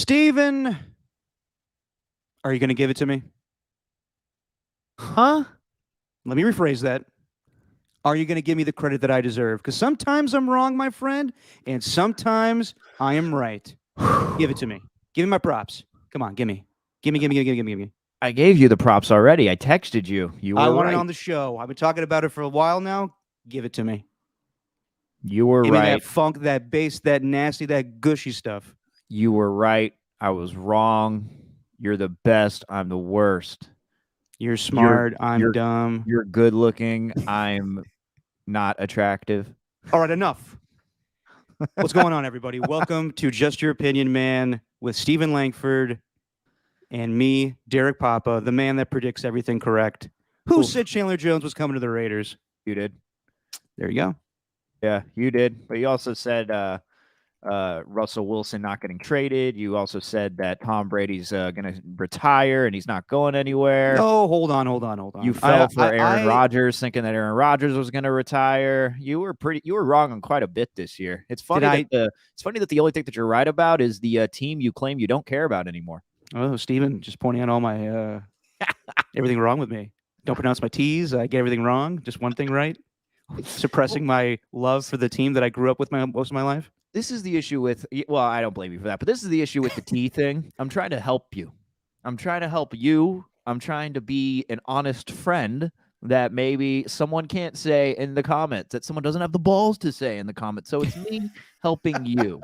Steven, are you going to give it to me? Huh? Let me rephrase that. Are you going to give me the credit that I deserve? Because sometimes I'm wrong, my friend, and sometimes I am right. Give it to me. Give me my props. Come on, give me. Give me, give me, give me, give me, give me. I gave you the props already. I texted you. You I were want it right. on the show. I've been talking about it for a while now. Give it to me. You were Give me that right. funk, that bass, that nasty, that gushy stuff. You were right. I was wrong. You're the best. I'm the worst. You're You're smart. I'm you're dumb. you're good looking. I'm not attractive. All right, enough. What's going on, everybody? Welcome to Just Your Opinion, Man, with Stephen Langford and me, Derek Papa, the man that predicts everything correct. Who Oof, said Chandler Jones was coming to the Raiders? you did. There you go. Yeah, you did. But you also said Russell Wilson not getting traded. You also said that Tom Brady's going to retire and he's not going anywhere. Oh, hold on, hold on, hold You on. fell for Aaron Rodgers, thinking that Aaron Rodgers was going to retire. You were wrong on quite a bit this year. It's funny that the only thing that you're right about is the team you claim you don't care about anymore. Oh, Stephen, just pointing out all my everything wrong with me. Don't pronounce my T's. I get everything wrong. Just one thing right. Suppressing my love for the team that I grew up with most of my life. This is the issue with, well, I don't blame you for that, but this is the issue with the T thing. I'm trying to help you. I'm trying to help you. I'm trying to be an honest friend that maybe someone can't say in the comments, that someone doesn't have the balls to say in the comments. So it's me helping you.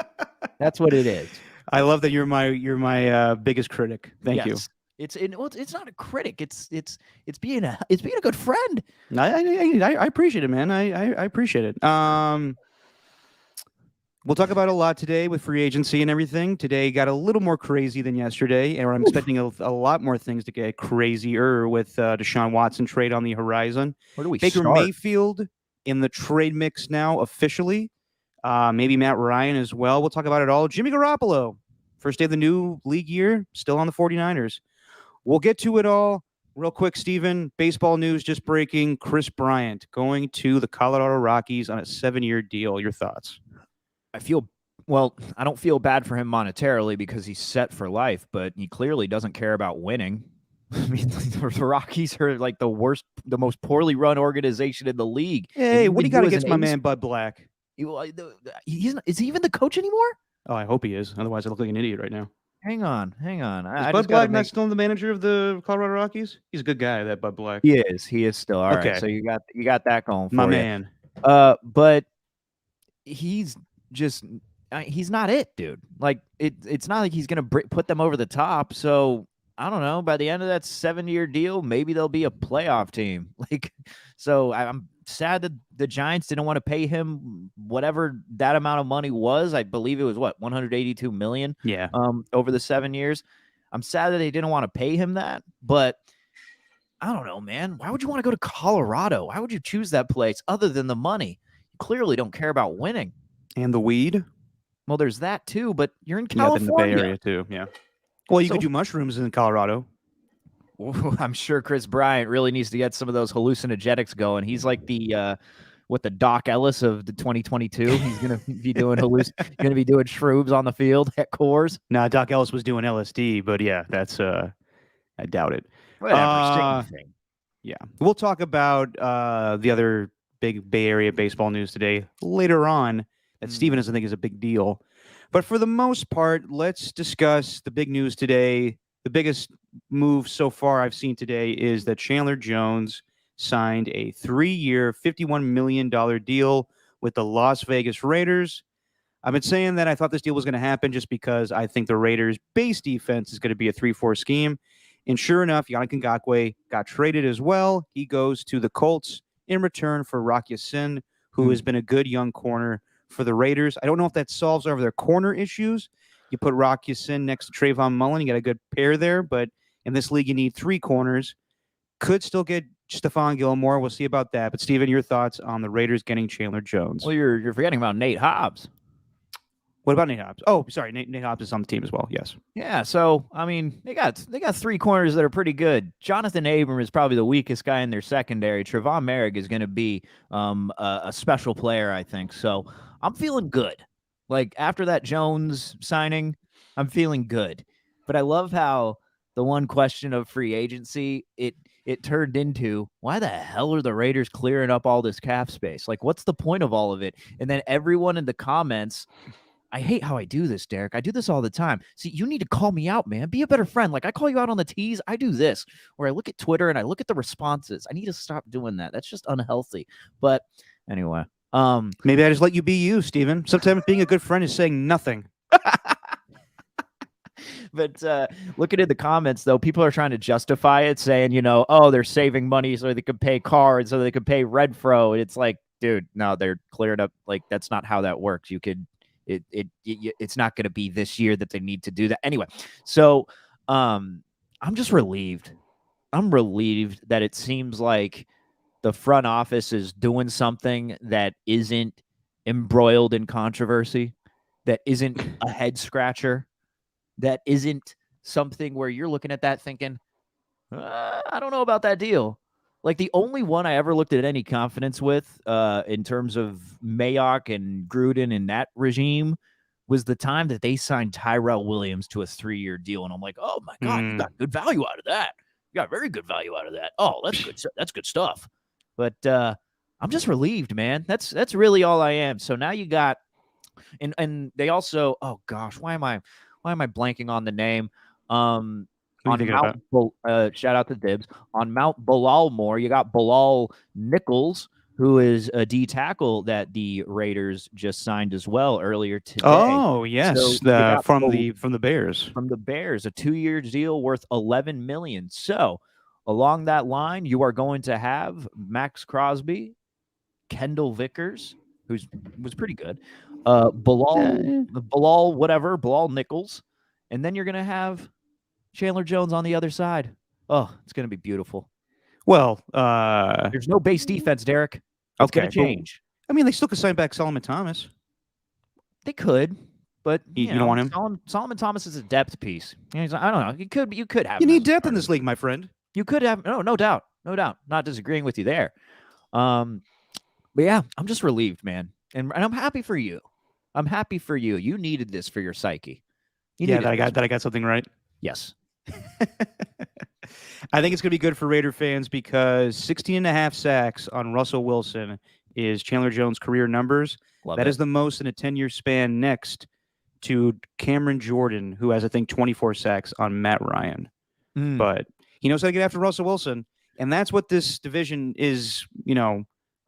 That's what it is. I love that you're my biggest critic. Thank you. It's not a critic. It's being a good friend. I appreciate it, man. I appreciate it. We'll talk about a lot today with free agency and everything. Today got a little more crazy than yesterday, and I'm expecting a lot more things to get crazier with Deshaun Watson trade on the horizon. Where do we Baker start? Mayfield in the trade mix now officially. Maybe Matt Ryan as well. We'll talk about it all. Jimmy Garoppolo, first day of the new league year, still on the 49ers. We'll get to it all real quick, Steven. Baseball news just breaking. Chris Bryant going to the Colorado Rockies on a 7-year deal. Your thoughts? I don't feel bad for him monetarily because he's set for life, but he clearly doesn't care about winning. I mean, the Rockies are like the most poorly run organization in the league. Hey, what do you got against my man Bud Black? Is he even the coach anymore? Oh, I hope he is. Otherwise, I look like an idiot right now. Hang on. Is Bud Black not still the manager of the Colorado Rockies? He's a good guy, that Bud Black. He is still. All right. So you got that going for my you. Man. But he's just he's not it, dude. Like it's not like he's gonna put them over the top. So I don't know. By the end of that 7-year deal, maybe they'll be a playoff team. Like, so I'm sad that the Giants didn't want to pay him whatever that amount of money was. I believe it was what, 182 million. Yeah. Over the 7 years. I'm sad that they didn't want to pay him that, but I don't know, man. Why would you want to go to Colorado? Why would you choose that place other than the money? You clearly don't care about winning. And the weed? Well, there's that too, but you're in California. Yeah, in the Bay Area too, yeah. Well, you could do mushrooms in Colorado. I'm sure Chris Bryant really needs to get some of those hallucinogenics going. He's like the Doc Ellis of the 2022. He's gonna be doing shrooms on the field at Coors. Nah, Doc Ellis was doing LSD, but yeah, that's I doubt it. Whatever, same thing. Yeah, we'll talk about the other big Bay Area baseball news today later on that Steven doesn't think is a big deal. But for the most part, let's discuss the big news today. The biggest move so far I've seen today is that Chandler Jones signed a 3-year, $51 million deal with the Las Vegas Raiders. I've been saying that I thought this deal was going to happen just because I think the Raiders' base defense is going to be a 3-4 scheme. And sure enough, Yannick Ngakoue got traded as well. He goes to the Colts in return for Rock Ya-Sin, who has been a good young corner for the Raiders. I don't know if that solves over their corner issues. You put Rock Ya-Sin next to Trayvon Mullen, you got a good pair there, but in this league, you need 3 corners. Could still get Stephon Gilmore. We'll see about that. But, Steven, your thoughts on the Raiders getting Chandler Jones? Well, you're forgetting about Nate Hobbs. What about Nate Hobbs? Oh, sorry, Nate Hobbs is on the team as well. Yes. Yeah. So I mean, they got 3 corners that are pretty good. Jonathan Abram is probably the weakest guy in their secondary. Trevon Merrick is going to be a special player, I think. So I'm feeling good. Like after that Jones signing, I'm feeling good. But I love how the one question of free agency, it turned into, why the hell are the Raiders clearing up all this cap space? Like, what's the point of all of it? And then everyone in the comments, I hate how I do this, Derek. I do this all the time. See, you need to call me out, man. Be a better friend. Like, I call you out on the tees. I do this, where I look at Twitter and I look at the responses. I need to stop doing that. That's just unhealthy. But anyway, Maybe I just let you be you, Steven. Sometimes being a good friend is saying nothing. but looking at the comments, though, people are trying to justify it, saying, oh, they're saving money so they could pay cards, so they could pay Redfro. And it's like, dude, no, they're cleared up. Like, that's not how that works. You could, it's not going to be this year that they need to do that. Anyway, so I'm just relieved. I'm relieved that it seems like the front office is doing something that isn't embroiled in controversy, that isn't a head scratcher, that isn't something where you're looking at that thinking, I don't know about that deal. Like, the only one I ever looked at any confidence with in terms of Mayock and Gruden and that regime was the time that they signed Tyrell Williams to a 3-year deal. And I'm like, oh my God, you got good value out of that. You got very good value out of that. Oh, that's good. That's good stuff. But I'm just relieved, man. That's really all I am. So now you got, and they also, oh gosh, why am I blanking on the name? On Mount, shout out to Dibs. On Mount Balalmore, you got Bilal Nichols, who is a D tackle that the Raiders just signed as well earlier today. Oh yes, So from the Bears. From the Bears, a 2-year deal worth $11 million. So along that line, you are going to have Max Crosby, Kendall Vickers, who was pretty good, Bilal Nichols, and then you're going to have Chandler Jones on the other side. Oh, it's going to be beautiful. Well, there's no base defense, Derek. It's going to change. I mean, they still could sign back Solomon Thomas. They could, but you don't want him. Solomon Thomas is a depth piece. I don't know. You could have. You need depth in this league, my friend. You could have. No doubt. Not disagreeing with you there. But yeah, I'm just relieved, man, and I'm happy for you. I'm happy for you. You needed this for your psyche. That I got something right. Yes. I think it's going to be good for Raider fans because 16.5 sacks on Russell Wilson is Chandler Jones' career numbers. That is the most in a 10-year span, next to Cameron Jordan, who has, I think, 24 sacks on Matt Ryan. But he knows how to get after Russell Wilson, and that's what this division is,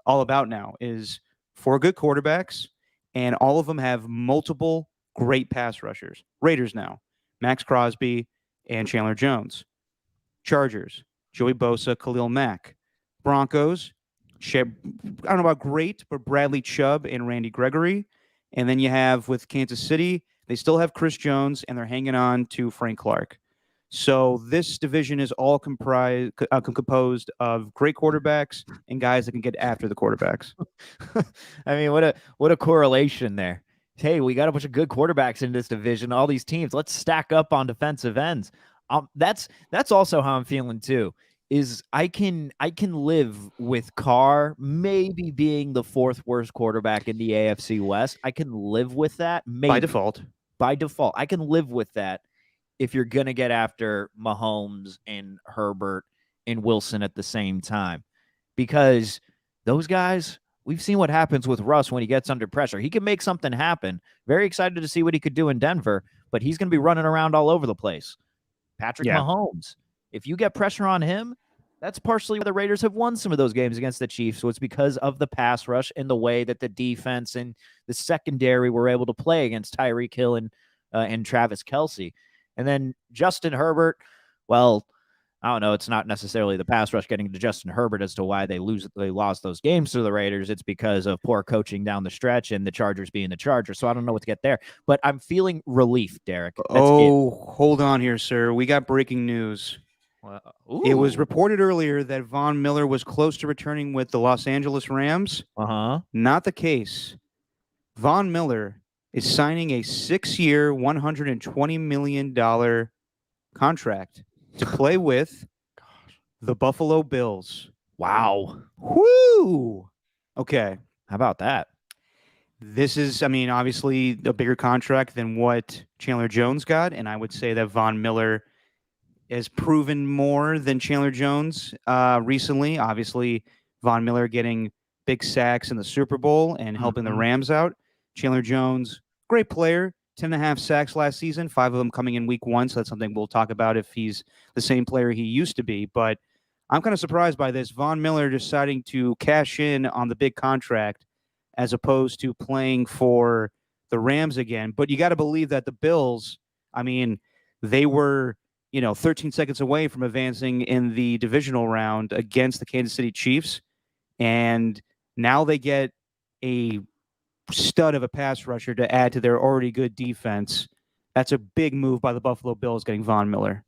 all about now, is 4 good quarterbacks, and all of them have multiple great pass rushers. Raiders now, Max Crosby and Chandler Jones. Chargers, Joey Bosa, Khalil Mack. Broncos, I don't know about great, but Bradley Chubb and Randy Gregory. And then you have with Kansas City, they still have Chris Jones, and they're hanging on to Frank Clark. So this division is all composed of great quarterbacks and guys that can get after the quarterbacks. I mean, what a correlation there. Hey, we got a bunch of good quarterbacks in this division. All these teams, let's stack up on defensive ends. That's also how I'm feeling too. Is I can live with Carr maybe being the 4th worst quarterback in the AFC West. I can live with that maybe. By default, I can live with that if you're gonna get after Mahomes and Herbert and Wilson at the same time, because those guys, we've seen what happens with Russ when he gets under pressure. He can make something happen. Very excited to see what he could do in Denver, but he's going to be running around all over the place. Patrick Mahomes, if you get pressure on him, that's partially why the Raiders have won some of those games against the Chiefs. So it's because of the pass rush and the way that the defense and the secondary were able to play against Tyreek Hill and Travis Kelce. And then Justin Herbert, well, I don't know. It's not necessarily the pass rush getting to Justin Herbert as to why they lost those games to the Raiders. It's because of poor coaching down the stretch and the Chargers being the Chargers. So I don't know what to get there. But I'm feeling relief, Derek. Hold on here, sir. We got breaking news. It was reported earlier that Von Miller was close to returning with the Los Angeles Rams. Not the case. Von Miller is signing a 6-year, $120 million contract to play with the Buffalo Bills. Wow. Woo! Okay. How about that? This is, I mean, obviously a bigger contract than what Chandler Jones got, and I would say that Von Miller has proven more than Chandler Jones recently. Obviously, Von Miller getting big sacks in the Super Bowl and helping the Mhm. Rams out. Chandler Jones, great player, 10.5 sacks last season, 5 of them coming in week 1. So that's something we'll talk about if he's the same player he used to be. But I'm kind of surprised by this. Von Miller deciding to cash in on the big contract as opposed to playing for the Rams again. But you got to believe that the Bills, I mean, they were 13 seconds away from advancing in the divisional round against the Kansas City Chiefs. And now they get a stud of a pass rusher to add to their already good defense. That's a big move by the Buffalo Bills getting Von Miller.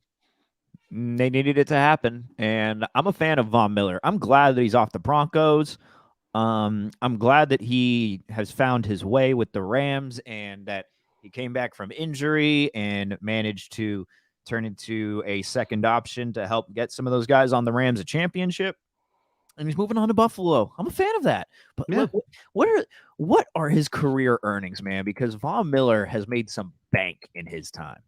They needed it to happen, and I'm a fan of Von Miller. I'm glad that he's off the Broncos. I'm glad that he has found his way with the Rams and that he came back from injury and managed to turn into a second option to help get some of those guys on the Rams a championship. And he's moving on to Buffalo. I'm a fan of that. But Yeah. what are his career earnings, man? Because Von Miller has made some bank in his time.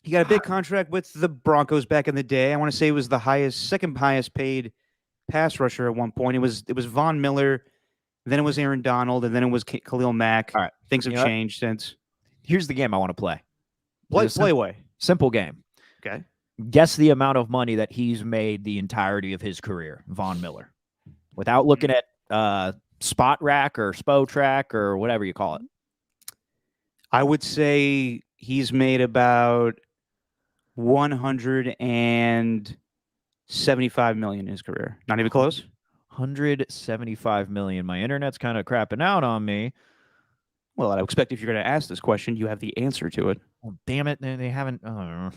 He got a big contract with the Broncos back in the day. I want to say it was the second highest paid pass rusher at one point. It was Von Miller, then it was Aaron Donald, and then it was Khalil Mack. All right. Things have changed since. Here's the game I want to play. Play away. Simple game. Okay. Guess the amount of money that he's made the entirety of his career, Von Miller, without looking at Spot Rack or Spo Track or whatever you call it. I would say he's made about $175 million in his career. Not even close. $175 million. My internet's kind of crapping out on me. Well, I expect if you're going to ask this question, you have the answer to it. Oh, damn it! They haven't. Well,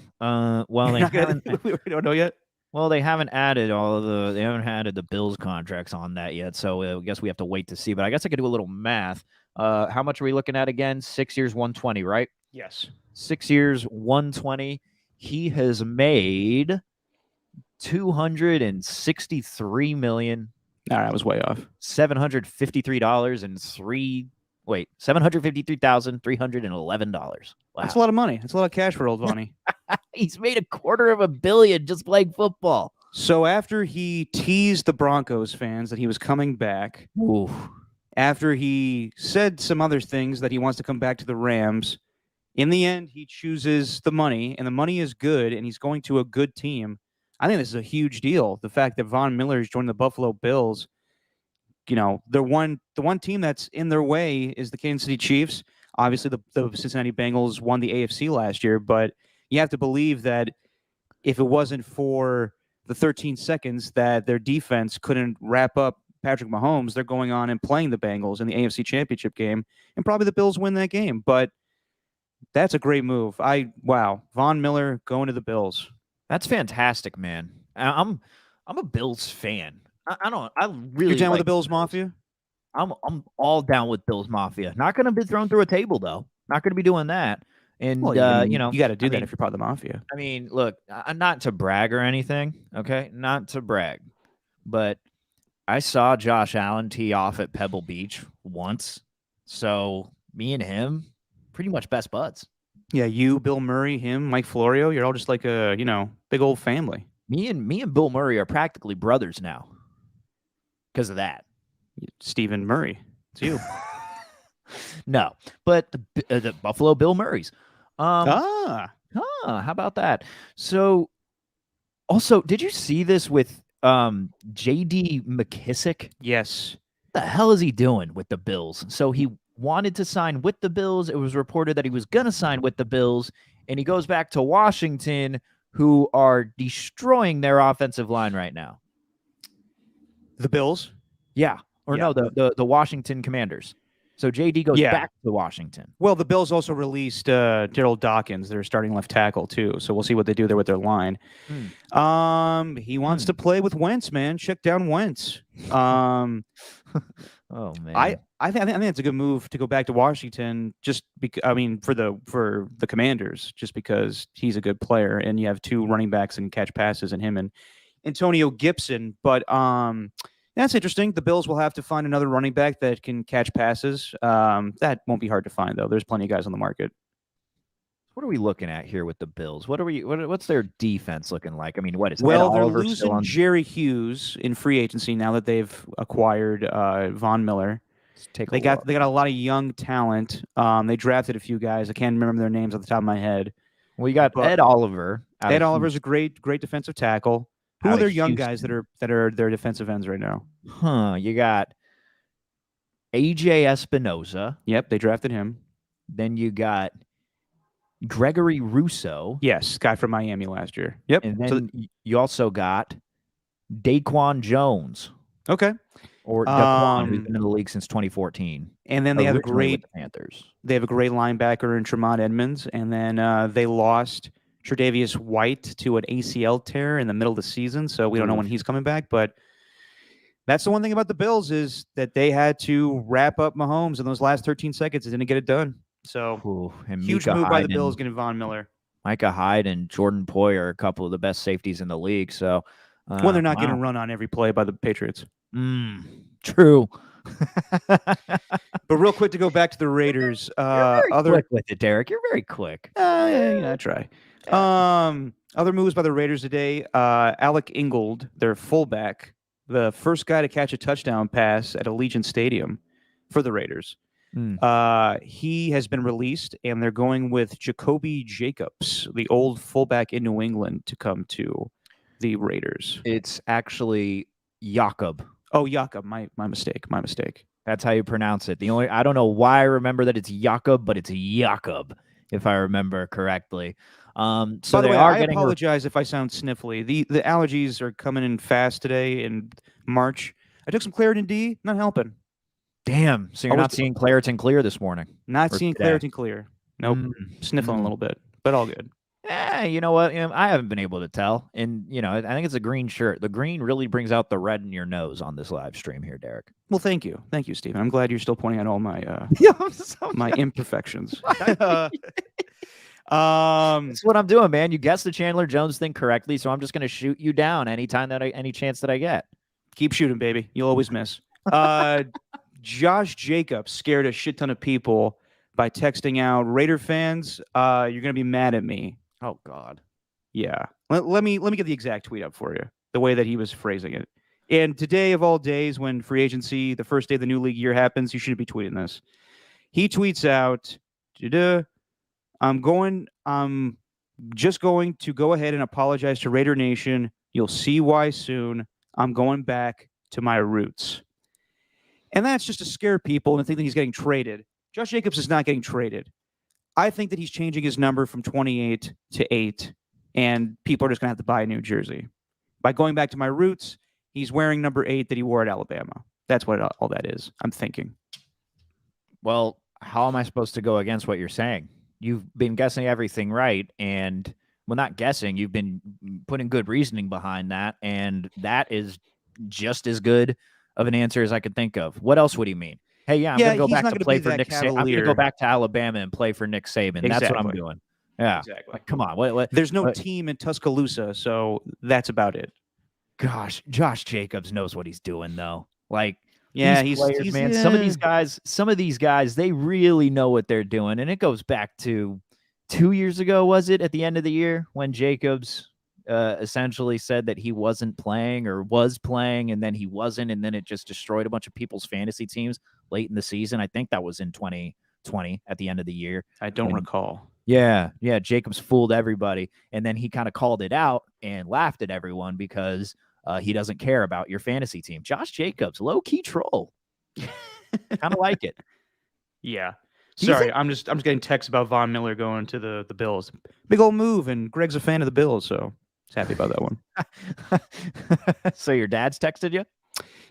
they haven't. We don't know yet. Well, they haven't added They haven't added the Bills contracts on that yet. So I guess we have to wait to see. But I guess I could do a little math. How much are we looking at again? 6 years, 120, right? Yes. 6 years, 120. He has made $263 million. All right, I was way off. $753,311. Wow. That's a lot of money. That's a lot of cash for old Vonnie. He's made $250 million just playing football. So after he teased the Broncos fans that he was coming back, after he said some other things that he wants to come back to the Rams, in the end, he chooses the money, and the money is good, and he's going to a good team. I think this is a huge deal. The fact that Von Miller is joining the Buffalo Bills, the one team that's in their way is the Kansas City Chiefs. Obviously, the Cincinnati Bengals won the AFC last year, but you have to believe that if it wasn't for the 13 seconds that their defense couldn't wrap up Patrick Mahomes, they're going on and playing the Bengals in the AFC Championship game, and probably the Bills win that game. But that's a great move. Von Miller going to the Bills. That's fantastic, man. I'm a Bills fan. I really. You're down with like the Bills Mafia? I'm all down with Bills Mafia. Not going to be thrown through a table though. Not going to be doing that. And you got to do that if you're part of the Mafia. I mean, look, I'm not to brag or anything. Okay, not to brag, but I saw Josh Allen tee off at Pebble Beach once. So me and him, pretty much best buds. Yeah, you, Bill Murray, him, Mike Florio, you're all just like a, big old family. Me and Bill Murray are practically brothers now because of that. Stephen Murray. It's you. No, but the Buffalo Bill Murrays. How about that? So, also, did you see this with J.D. McKissick? Yes. What the hell is he doing with the Bills? So he wanted to sign with the Bills. It was reported that he was going to sign with the Bills, and he goes back to Washington, who are destroying their offensive line right now. The Bills? Yeah. No, the Washington Commanders. So JD goes back to Washington. Well, the Bills also released Daryl Dawkins, their starting left tackle, too. So we'll see what they do there with their line. He wants to play with Wentz, man. Check down Wentz. Oh man, I think it's a good move to go back to Washington. Just because, for the Commanders, just because he's a good player, and you have two running backs and catch passes, and him and Antonio Gibson. But That's interesting. The Bills will have to find another running back that can catch passes. That won't be hard to find, though. There's plenty of guys on the market. What are we looking at here with the Bills? What's their defense looking like? I mean, what is Ed Well, they're Oliver still losing on? Jerry Hughes in free agency now that they've acquired Von Miller. Let's take a They got look. they got a lot of young talent. They drafted a few guys. I can't remember their names off the top of my head. Well, you got But Ed Oliver out Ed of Oliver's a Houston. great defensive tackle. Who Out are of their young guys that Houston. are their defensive ends right now? You got AJ Espinoza. Yep, they drafted him. Then you got Gregory Russo. Yes, guy from Miami last year. Yep. And then you also got Daquan Jones. Okay. Or Daquan, who's been in the league since 2014. And then they have with the Panthers. They have a great linebacker in Tremont Edmonds, and then they lost Tre'Davious White to an ACL tear in the middle of the season, so we don't know when he's coming back. But that's the one thing about the Bills is that they had to wrap up Mahomes in those last 13 seconds. It didn't get it done. So huge move by the Bills getting Von Miller. Micah Hyde and Jordan Poyer are a couple of the best safeties in the league. So when they're not getting run on every play by the Patriots. True. But real quick to go back to the Raiders. Quick with it, Derek. You're very quick. Yeah, I try. Other moves by the Raiders today. Alec Ingold, their fullback, the first guy to catch a touchdown pass at Allegiant Stadium for the Raiders. He has been released, and they're going with Jacoby Jacobs, the old fullback in New England, to come to the Raiders. It's actually Jakob. Oh, Jakob. My mistake. That's how you pronounce it. I don't know why I remember that it's Jakob, but it's Jakob, if I remember correctly. So by the way, I apologize if I sound sniffly. The allergies are coming in fast today in March. I took some Claritin D, not helping. Damn. So you're not seeing Claritin Clear this morning? Not seeing Claritin Clear. Nope. Sniffling a little bit, but all good. You know what? I haven't been able to tell. And, I think it's a green shirt. The green really brings out the red in your nose on this live stream here, Derek. Well, thank you. Thank you, Stephen. I'm glad you're still pointing out all my my imperfections. That's what I'm doing, man. You guessed the Chandler Jones thing correctly, so I'm just going to shoot you down any chance that I get. Keep shooting, baby. You'll always miss. Josh Jacobs scared a shit ton of people by texting out, Raider fans, you're going to be mad at me. Oh, God. Yeah. Let me get the exact tweet up for you, the way that he was phrasing it. And today of all days, when free agency, the first day of the new league year happens, you shouldn't be tweeting this. He tweets out, I'm just going to go ahead and apologize to Raider Nation. You'll see why soon. I'm going back to my roots. And that's just to scare people and think that he's getting traded. Josh Jacobs is not getting traded. I think that he's changing his number from 28 to 8, and people are just going to have to buy a new jersey. By going back to my roots, he's wearing number 8 that he wore at Alabama. That's what all that is, I'm thinking. Well, how am I supposed to go against what you're saying? You've been guessing everything right, and, well, not guessing, you've been putting good reasoning behind that, and that is just as good of an answer as I could think of. What else would he mean? Hey, I'm going to go back to play for Nick Saban. I'm going to go back to Alabama and play for Nick Saban. Exactly. That's what I'm doing. Yeah. Exactly. Like, come on. What, There's no team in Tuscaloosa, so that's about it. Gosh, Josh Jacobs knows what he's doing, though. Like, yeah, he's man. Yeah. Some of these guys, they really know what they're doing. And it goes back to 2 years ago, was it, at the end of the year, when Jacobs essentially said that he wasn't playing or was playing, and then he wasn't, and then it just destroyed a bunch of people's fantasy teams late in the season. I think that was in 2020 at the end of the year. I don't recall. Yeah. Jacobs fooled everybody, and then he kind of called it out and laughed at everyone because he doesn't care about your fantasy team. Josh Jacobs, low-key troll. Kind of like it. Yeah. Sorry, I'm just getting texts about Von Miller going to the Bills. Big old move, and Greg's a fan of the Bills, so he's happy about that one. So your dad's texted you?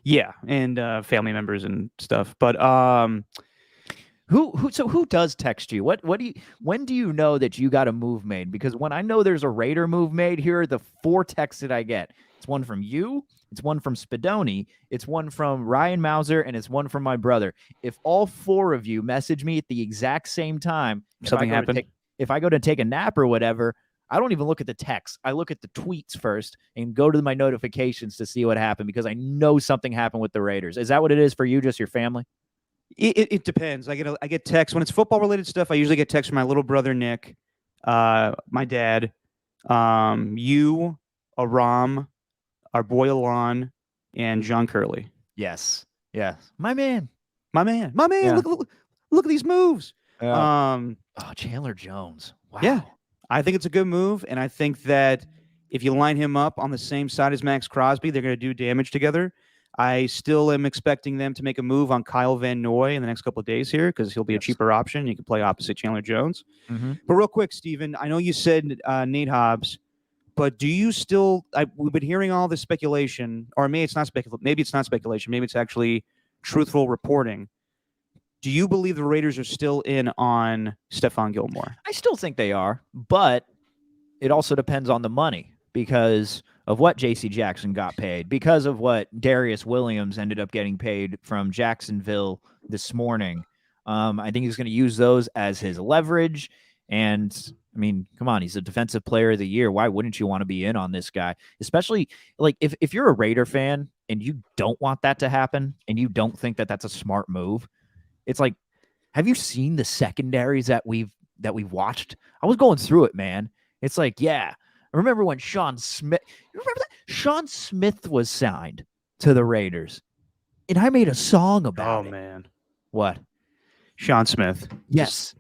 Yeah, and family members and stuff. But who does text you? When do you know that you got a move made? Because when I know there's a Raider move made, here are the 4 texts that I get. It's one from you, it's one from Spadoni, it's one from Ryan Mauser, and it's one from my brother. If all 4 of you message me at the exact same time, something happened. If I go to take a nap or whatever, I don't even look at the text. I look at the tweets first and go to my notifications to see what happened because I know something happened with the Raiders. Is that what it is for you, just your family? It depends. I get texts when it's football related stuff. I usually get texts from my little brother Nick, my dad, you, Aram, our boy Alon, and John Curley. Yes. Yes. My man. My man. Yeah. Look at these moves. Oh, Chandler Jones. Wow. Yeah, I think it's a good move, and I think that if you line him up on the same side as Max Crosby, they're going to do damage together. I still am expecting them to make a move on Kyle Van Noy in the next couple of days here because he'll be a cheaper option. You can play opposite Chandler Jones. Mm-hmm. But real quick, Steven, I know you said Nate Hobbs, but do you still? We've been hearing all this speculation, or maybe it's not speculation. Maybe it's not speculation. Maybe it's actually truthful reporting. Do you believe the Raiders are still in on Stephon Gilmore? I still think they are, but it also depends on the money because of what J.C. Jackson got paid, because of what Darius Williams ended up getting paid from Jacksonville this morning. I think he's going to use those as his leverage. And I mean, come on, he's a defensive player of the year. Why wouldn't you want to be in on this guy? Especially like if you're a Raider fan and you don't want that to happen and you don't think that that's a smart move, it's like, have you seen the secondaries that we've watched? I was going through it, man. It's like, yeah. I remember when Sean Smith, you remember that? Sean Smith was signed to the Raiders. And I made a song about it. Oh, man. What? Sean Smith. Yes.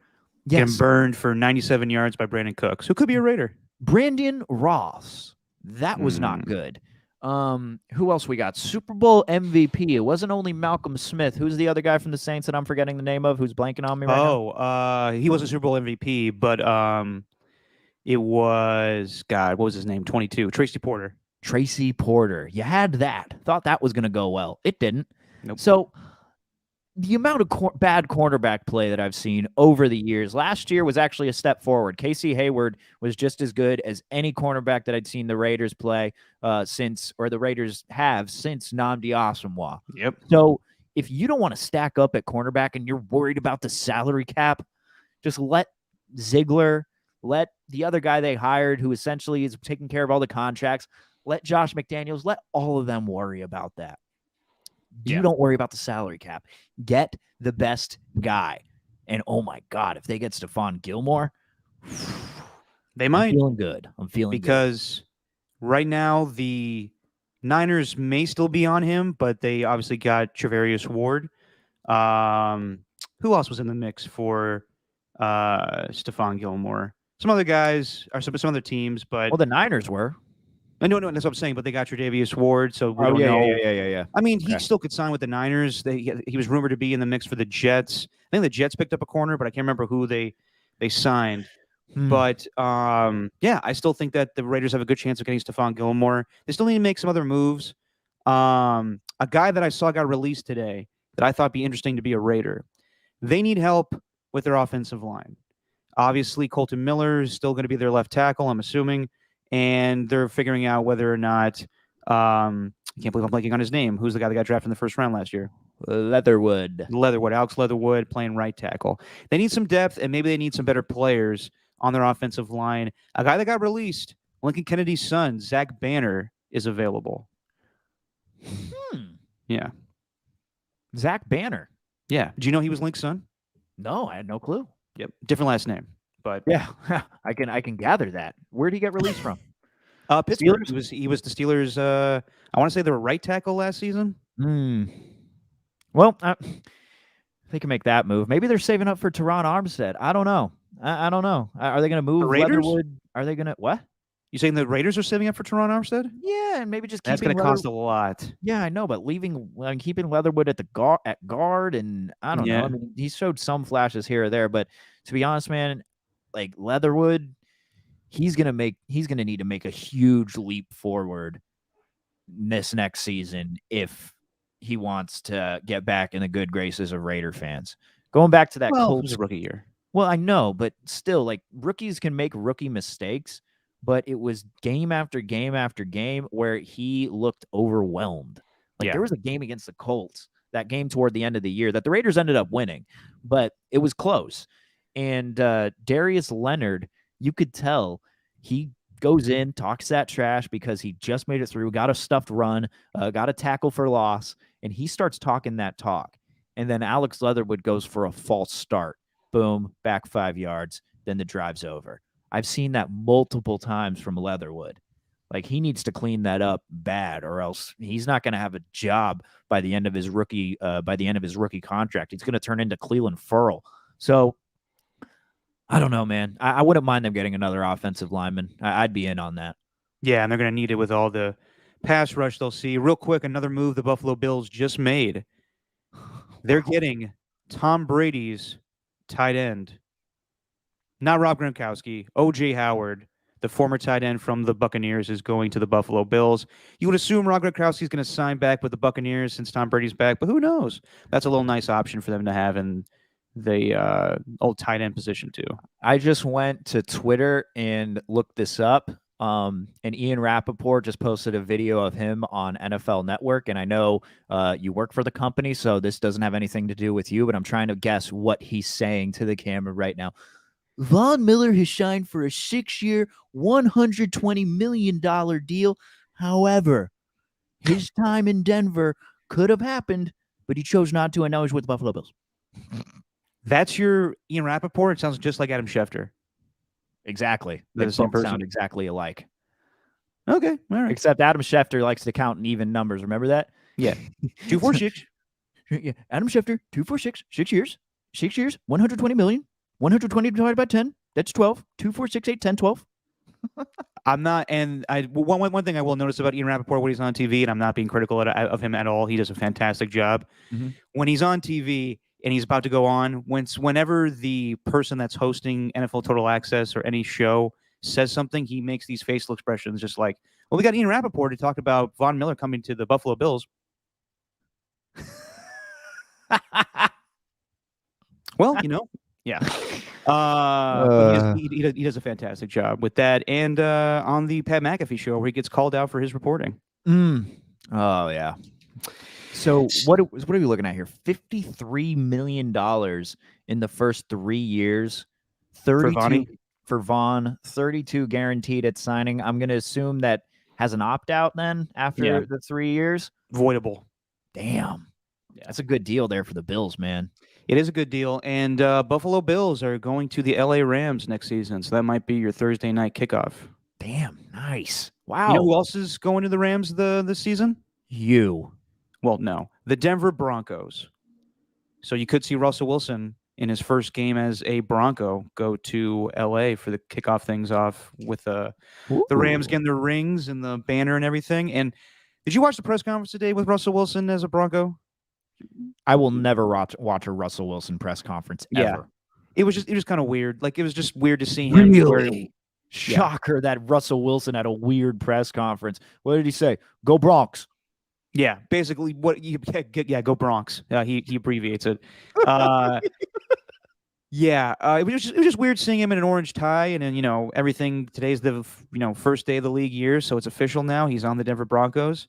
Getting burned for 97 yards by Brandon Cooks, who could be a Raider. Brandon Ross. That was not good. Who else we got? Super Bowl MVP. It wasn't only Malcolm Smith. Who's the other guy from the Saints that I'm forgetting the name of? Who's blanking on me right now? He wasn't Super Bowl MVP, but it was what was his name? 22. Tracy Porter. Tracy Porter. You had that. Thought that was going to go well. It didn't. Nope. So the amount of bad cornerback play that I've seen over the years, last year was actually a step forward. Casey Hayward was just as good as any cornerback that I'd seen the Raiders play the Raiders have since Nnamdi Asomugha. Yep. So if you don't want to stack up at cornerback and you're worried about the salary cap, just let Ziegler, let the other guy they hired who essentially is taking care of all the contracts, let Josh McDaniels, let all of them worry about that. You don't worry about the salary cap. Get the best guy. And oh my God, if they get Stephon Gilmore, they might. I'm feeling good. Because right now the Niners may still be on him, but they obviously got Travarius Ward. Who else was in the mix for Stephon Gilmore? Some other guys or some other teams, but well, the Niners were. No, that's what I'm saying. But they got Tre'Davious Ward, so we don't yeah, know. Yeah. I mean, he still could sign with the Niners. He was rumored to be in the mix for the Jets. I think the Jets picked up a corner, but I can't remember who they signed. But yeah, I still think that the Raiders have a good chance of getting Stephon Gilmore. They still need to make some other moves. A guy that I saw got released today that I thought be interesting to be a Raider. They need help with their offensive line. Obviously, Colton Miller is still going to be their left tackle, I'm assuming. And they're figuring out whether or not I can't believe I'm blanking on his name. Who's the guy that got drafted in the first round last year? Leatherwood, Alex Leatherwood playing right tackle. They need some depth, and maybe they need some better players on their offensive line. A guy that got released, Lincoln Kennedy's son, Zach Banner, is available. Yeah. Zach Banner. Yeah. Did you know he was Link's son? No, I had no clue. Yep. Different last name. But yeah, I can gather that. Where did he get released from? Pittsburgh. He was the Steelers. I want to say they were right tackle last season. Well, they can make that move. Maybe they're saving up for Teron Armstead. I don't know. I don't know. Are they going to move the Raiders? Leatherwood? Are they going to what? You saying the Raiders are saving up for Teron Armstead? Yeah, and maybe just that's going to cost a lot. Yeah, I know, but keeping Leatherwood at the guard, and I don't know. I mean, he showed some flashes here or there, but to be honest, man. Like Leatherwood, he's gonna need to make a huge leap forward this next season if he wants to get back in the good graces of Raider fans. Going back to that Colts rookie year. Well, I know, but still, like rookies can make rookie mistakes, but it was game after game after game where he looked overwhelmed. Like there was a game against the Colts, that game toward the end of the year that the Raiders ended up winning, but it was close. And Darius Leonard, you could tell he goes in, talks that trash because he just made it through, got a stuffed run, got a tackle for loss, and he starts talking that talk. And then Alex Leatherwood goes for a false start. Boom, back 5 yards. Then the drive's over. I've seen that multiple times from Leatherwood. Like, he needs to clean that up bad, or else he's not going to have a job by the end of his rookie contract. He's going to turn into Cleveland Furl. So I don't know, man. I wouldn't mind them getting another offensive lineman. I'd be in on that. Yeah, and they're going to need it with all the pass rush they'll see. Real quick, another move the Buffalo Bills just made. They're getting Tom Brady's tight end. Not Rob Gronkowski. O.J. Howard, the former tight end from the Buccaneers, is going to the Buffalo Bills. You would assume Rob Gronkowski is going to sign back with the Buccaneers since Tom Brady's back, but who knows? That's a little nice option for them to have in the old tight end position too. I just went to Twitter and looked this up. And Ian Rappaport just posted a video of him on NFL Network. And I know you work for the company, so this doesn't have anything to do with you, but I'm trying to guess what he's saying to the camera right now. Von Miller has signed for a 6-year, $120 million deal. However, his time in Denver could have happened, but he chose not to, and now he's with the Buffalo Bills. That's your Ian Rappaport? It sounds just like Adam Schefter. Exactly. They both sound exactly alike. Okay, all right. Except Adam Schefter likes to count in even numbers. Remember that? Yeah. 246. Yeah. Adam Schefter, 246, 6 years. 6 years, 120 million. 120 divided by 10. That's 12. 2, 4, 6, 8, 10, 12. I'm not, and one thing I will notice about Ian Rappaport when he's on TV, and I'm not being critical of him at all. He does a fantastic job. Mm-hmm. When he's on TV and he's about to go on, whenever the person that's hosting NFL Total Access or any show says something, he makes these facial expressions just like, well, we got Ian Rappaport to talk about Von Miller coming to the Buffalo Bills. Well, yeah. He does a fantastic job with that, and on the Pat McAfee show where he gets called out for his reporting. Oh yeah. So what are we looking at here? $53 million in the first 3 years. 32 for Vaughn, 32 guaranteed at signing. I'm going to assume that has an opt-out then after the 3 years. Voidable. Damn. Yeah. That's a good deal there for the Bills, man. It is a good deal, and Buffalo Bills are going to the L.A. Rams next season, so that might be your Thursday night kickoff. Damn, nice. Wow. You know who else is going to the Rams this season? You. Well, no. The Denver Broncos. So you could see Russell Wilson in his first game as a Bronco go to L.A. for the kickoff things off with the Rams getting their rings and the banner and everything. And did you watch the press conference today with Russell Wilson as a Bronco? I will never watch a Russell Wilson press conference ever. It was kind of weird. Like, it was just weird to see him. Really? Shocker that Russell Wilson had a weird press conference. What did he say? Go Bronx. Yeah, basically go Bronx. He abbreviates it. It was just weird seeing him in an orange tie, and then everything. Today's the first day of the league year, so it's official now. He's on the Denver Broncos.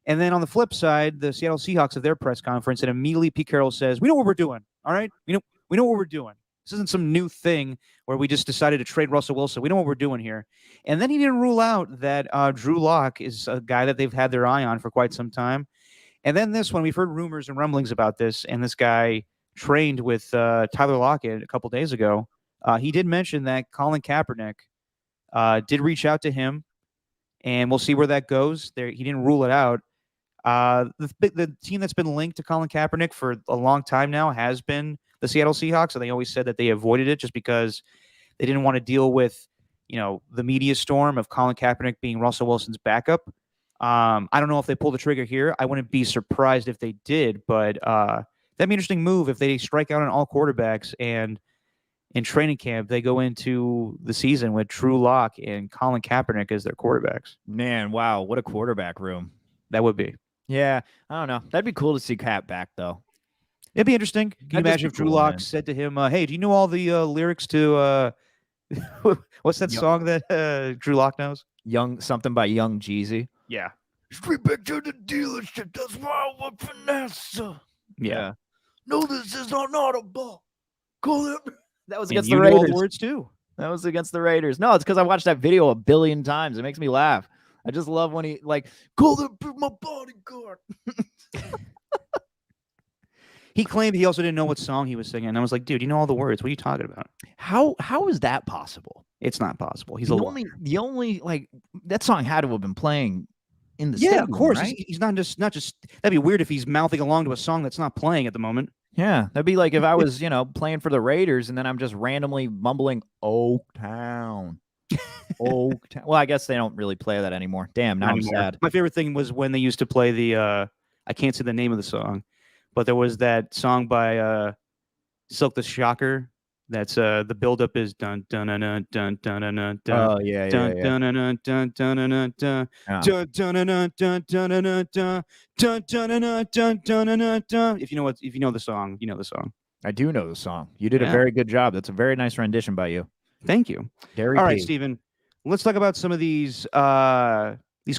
And then on the flip side, the Seattle Seahawks have their press conference, and immediately Pete Carroll says, "We know what we're doing. All right, we know what we're doing. This isn't some new thing where we just decided to trade Russell Wilson. We know what we're doing here." And then he didn't rule out that Drew Lock is a guy that they've had their eye on for quite some time. And then this one, we've heard rumors and rumblings about this, and this guy trained with Tyler Lockett a couple days ago. He did mention that Colin Kaepernick did reach out to him, and we'll see where that goes. He didn't rule it out. The team that's been linked to Colin Kaepernick for a long time now has been the Seattle Seahawks, and they always said that they avoided it just because they didn't want to deal with, the media storm of Colin Kaepernick being Russell Wilson's backup. I don't know if they pull the trigger here. I wouldn't be surprised if they did, but that'd be an interesting move if they strike out on all quarterbacks and in training camp they go into the season with Drew Lock and Colin Kaepernick as their quarterbacks. Man, wow, what a quarterback room. That would be. Yeah, I don't know. That'd be cool to see Cap back, though. It'd be interesting. Can you imagine if Drew Lock said to him, hey, do you know all the lyrics to what's that song that Drew Lock knows? Something by Young Jeezy. Yeah. Straight back to the dealership. That's why I want finesse. Yeah. No, this is not audible. Call it. That was against the Raiders. All words too. That was against the Raiders. No, it's because I watched that video a billion times. It makes me laugh. I just love when he like call the my bodyguard. He claimed he also didn't know what song he was singing. And I was like, dude, you know all the words. What are you talking about? How is that possible? It's not possible. He's a liar. The only like that song had to have been playing in the Yeah, stadium, of course. right? He's not just. That'd be weird if he's mouthing along to a song that's not playing at the moment. Yeah, that'd be like if I was, playing for the Raiders and then I'm just randomly mumbling Oaktown. Oaktown. Well, I guess they don't really play that anymore. Damn, now Not I'm anymore. sad. My favorite thing was when they used to play the. I can't say the name of the song, but there was that song by Silk the Shocker. That's the buildup is dun dun dun dun dun dun dun dun Oh yeah, dun yeah, dun dun dun dun dun dun yeah. dun dun dun dun dun dun dun dun dun dun dun dun. If you know the song, you know the song. I do know the song. You did a Yeah. very good job. That's a very nice rendition by you. Thank you. Gary All right, P. Steven, let's talk about some of these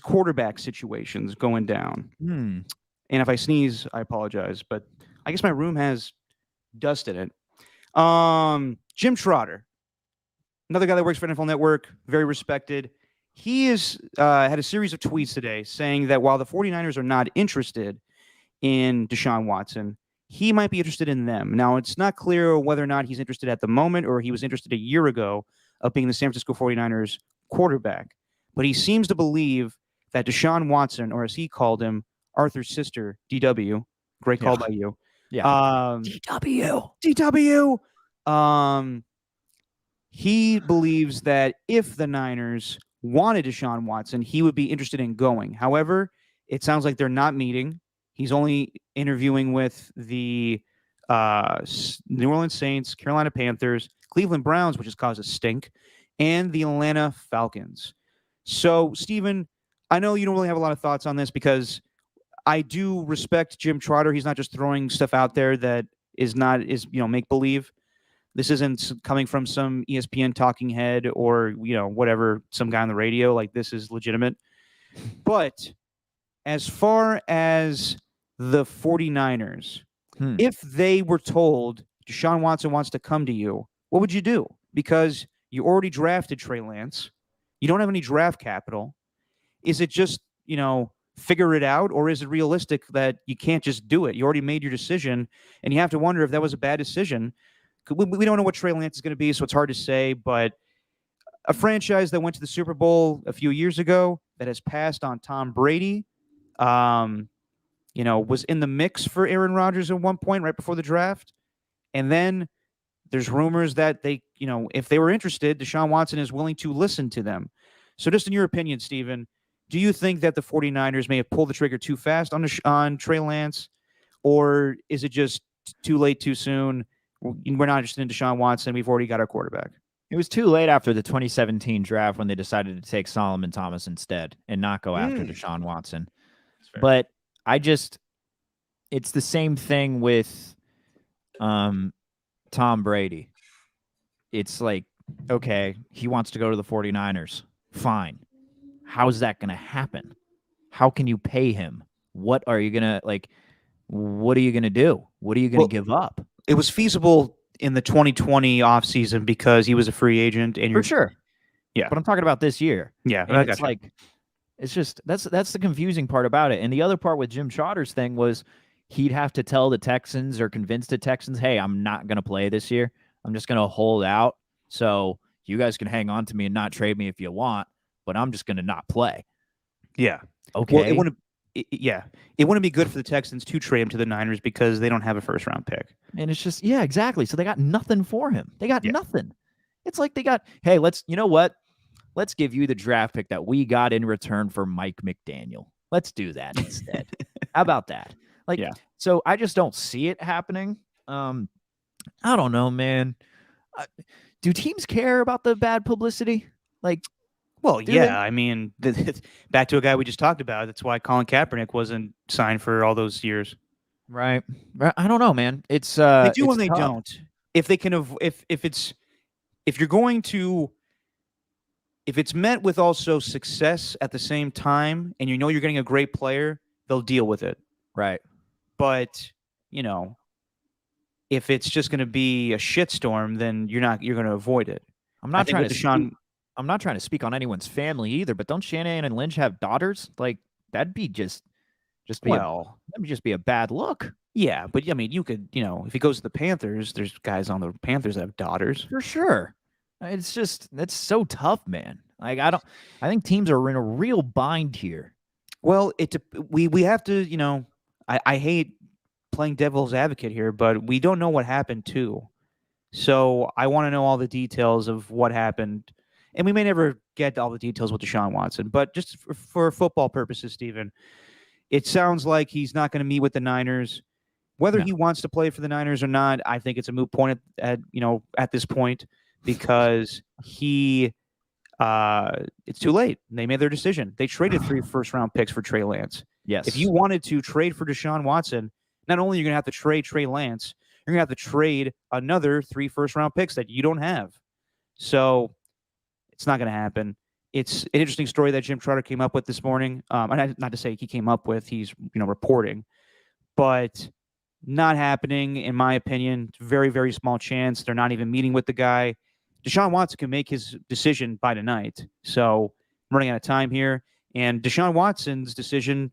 quarterback situations going down. Hmm. And if I sneeze, I apologize, but I guess my room has dust in it. Jim Trotter, another guy that works for NFL Network, very respected. He has had a series of tweets today saying that while the 49ers are not interested in Deshaun Watson, he might be interested in them. Now, it's not clear whether or not he's interested at the moment or he was interested a year ago of being the San Francisco 49ers quarterback. But he seems to believe that Deshaun Watson, or as he called him, Arthur's sister, DW, great call by you. Yeah. DW. DW. He believes that if the Niners wanted Deshaun Watson, he would be interested in going. However, it sounds like they're not meeting. He's only interviewing with the New Orleans Saints, Carolina Panthers, Cleveland Browns, which has caused a stink, and the Atlanta Falcons. So, Steven, I know you don't really have a lot of thoughts on this because I do respect Jim Trotter. He's not just throwing stuff out there that is make believe. This isn't coming from some ESPN talking head or whatever, some guy on the radio. Like, this is legitimate. But as far as the 49ers, if they were told Deshaun Watson wants to come to you, what would you do? Because you already drafted Trey Lance. You don't have any draft capital. Is it just, figure it out, or is it realistic that you can't just do it? You already made your decision, and you have to wonder if that was a bad decision. We don't know what Trey Lance is going to be, so it's hard to say, but a franchise that went to the Super Bowl a few years ago that has passed on Tom Brady, was in the mix for Aaron Rodgers at one point right before the draft. And then there's rumors that they, if they were interested, Deshaun Watson is willing to listen to them. So just in your opinion, Steven, do you think that the 49ers may have pulled the trigger too fast on Trey Lance, or is it just too late, too soon? We're not interested in Deshaun Watson. We've already got our quarterback. It was too late after the 2017 draft when they decided to take Solomon Thomas instead and not go after Deshaun Watson. But it's the same thing with Tom Brady. It's like, okay, he wants to go to the 49ers. Fine. How is that going to happen? How can you pay him? What are you going to what are you going to do? What are you going to give up? It was feasible in the 2020 offseason because he was a free agent. And For sure. Yeah. But I'm talking about this year. Yeah. And it's like, it's just, that's the confusing part about it. And the other part with Jim Trotter's thing was he'd have to tell the Texans or convince the Texans, hey, I'm not going to play this year. I'm just going to hold out. So you guys can hang on to me and not trade me if you want, but I'm just going to not play. Yeah. Okay. Well, it wouldn't be good for the Texans to trade him to the Niners because they don't have a first round pick. And it's just, yeah, exactly. So they got nothing for him. They got nothing. It's like they got, hey, you know what? Let's give you the draft pick that we got in return for Mike McDaniel. Let's do that instead. How about that? So I just don't see it happening. I don't know, man. Do teams care about the bad publicity? Well, yeah. I mean, back to a guy we just talked about. That's why Colin Kaepernick wasn't signed for all those years. Right. I don't know, man. It's they do it's and they tough. don't. If they can, if you're going to, if it's met with also success at the same time, and you're getting a great player, they'll deal with it. Right. But if it's just going to be a shitstorm, then you're going to avoid it. I'm I not think trying with to speak. Deshaun, I'm not trying to speak on anyone's family either, but don't Shanahan and Lynch have daughters? Like that'd be well, just be a bad look yeah, but I mean, you could, if he goes to the Panthers, there's guys on the Panthers that have daughters. for sure. It's just that's so tough, man. Like I think teams are in a real bind here. Well, we have to, I hate playing devil's advocate here, but we don't know what happened too. So I want to know all the details of what happened. And we may never get all the details with Deshaun Watson, but just for football purposes, Stephen, it sounds like he's not going to meet with the Niners. Whether No. he wants to play for the Niners or not, I think it's a moot point at this point because it's too late. They made their decision. They traded 3 first-round picks for Trey Lance. Yes. If you wanted to trade for Deshaun Watson, not only are you going to have to trade Trey Lance, you're going to have to trade another 3 first-round picks that you don't have. So it's not going to happen. It's an interesting story that Jim Trotter came up with this morning. And not to say he came up with, he's reporting, but not happening in my opinion. Very, very small chance. They're not even meeting with the guy. Deshaun Watson can make his decision by tonight. So I'm running out of time here. And Deshaun Watson's decision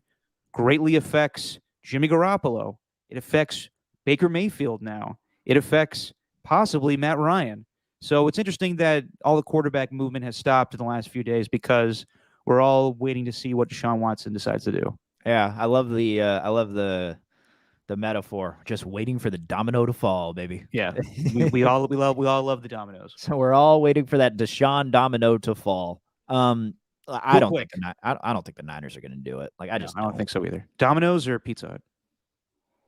greatly affects Jimmy Garoppolo. It affects Baker Mayfield now. It affects possibly Matt Ryan. So it's interesting that all the quarterback movement has stopped in the last few days because we're all waiting to see what Deshaun Watson decides to do. Yeah, I love the metaphor. Just waiting for the domino to fall, baby. Yeah, we all love the dominoes. So we're all waiting for that Deshaun domino to fall. I don't think the Niners are going to do it. Like I don't think so either. Domino's or Pizza Hut?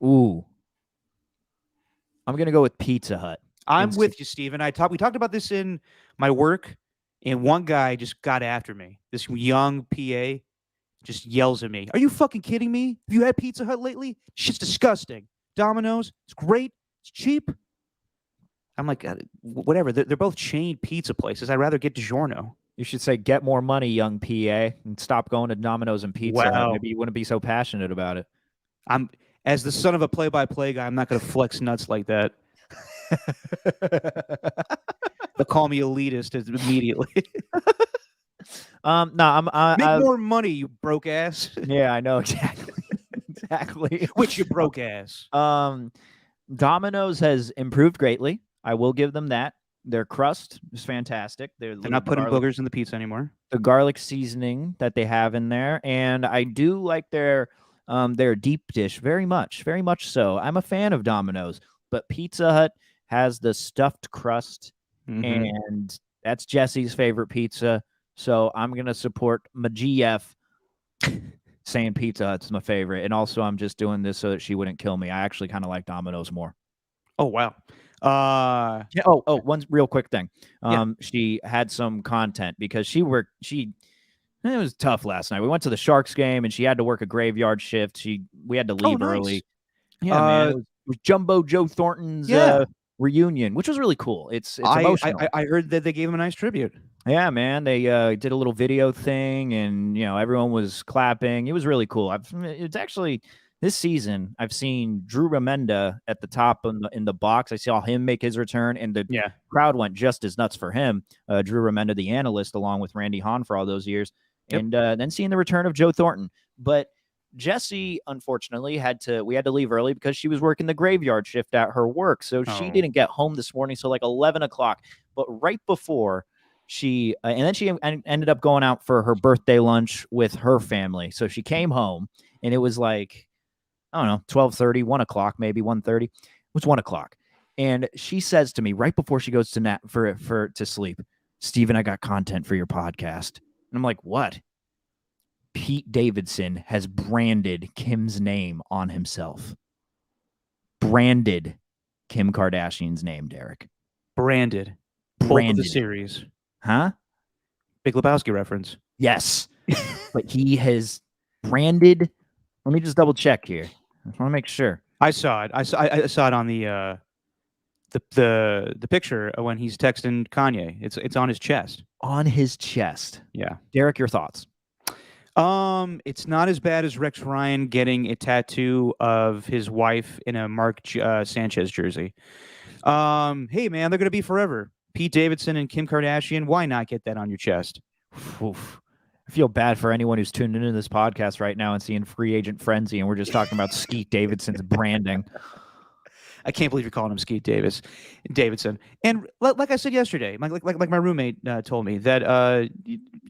Ooh, I'm going to go with Pizza Hut. I'm with you, Steven. We talked about this in my work, and one guy just got after me. This young PA just yells at me. Are you fucking kidding me? Have you had Pizza Hut lately? Shit's disgusting. Domino's, it's great. It's cheap. I'm like, whatever. They're both chain pizza places. I'd rather get DiGiorno. You should say, get more money, young PA, and stop going to Domino's and Pizza Hut. Maybe you wouldn't be so passionate about it. As the son of a play-by-play guy, I'm not going to flex nuts like that. They'll call me elitist immediately. Make more money, you broke ass. Yeah, I know exactly. Which you broke ass. Domino's has improved greatly. I will give them that. Their crust is fantastic. They're not putting boogers in the pizza anymore. The garlic seasoning that they have in there, and I do like their deep dish very much so. I'm a fan of Domino's, but Pizza Hut has the stuffed crust, and that's Jesse's favorite pizza. So I'm going to support my GF saying Pizza Hut's my favorite. And also I'm just doing this so that she wouldn't kill me. I actually kind of like Domino's more. Oh, wow. Yeah. One real quick thing. She had some content because it was tough last night. We went to the Sharks game and she had to work a graveyard shift. We had to leave early. Yeah, man. It was Jumbo Joe Thornton's reunion, which was really cool. It's emotional. I heard that they gave him a nice tribute. Yeah, man. They did a little video thing, and everyone was clapping. It was really cool. It's actually this season. I've seen Drew Remenda at the top in the box. I saw him make his return, and the crowd went just as nuts for him. Drew Remenda, the analyst, along with Randy Hahn for all those years, and then seeing the return of Joe Thornton. But Jessie, unfortunately, we had to leave early because she was working the graveyard shift at her work. So she didn't get home this morning. So like 11 o'clock, but right before she ended up going out for her birthday lunch with her family. So she came home and it was like, I don't know, 12:30, 1 o'clock, maybe 1:30. It was 1 o'clock. And she says to me right before she goes to sleep, Steven, I got content for your podcast. And I'm like, what? Pete Davidson has branded Kim's name on himself. Branded Kim Kardashian's name, Derek. Branded. Both of the series. Huh? Big Lebowski reference. Yes. But he has branded. Let me just double check here. I want to make sure. I saw it. I saw it on the picture when he's texting Kanye. It's on his chest. On his chest. Yeah. Derek, your thoughts? It's not as bad as Rex Ryan getting a tattoo of his wife in a Mark Sanchez jersey. Hey man, they're gonna be forever. Pete Davidson and Kim Kardashian. Why not get that on your chest? Oof. I feel bad for anyone who's tuned into this podcast right now and seeing Free Agent Frenzy, and we're just talking about Skeet Davidson's branding. I can't believe you're calling him Skeet Davidson. And like I said yesterday, like my roommate told me that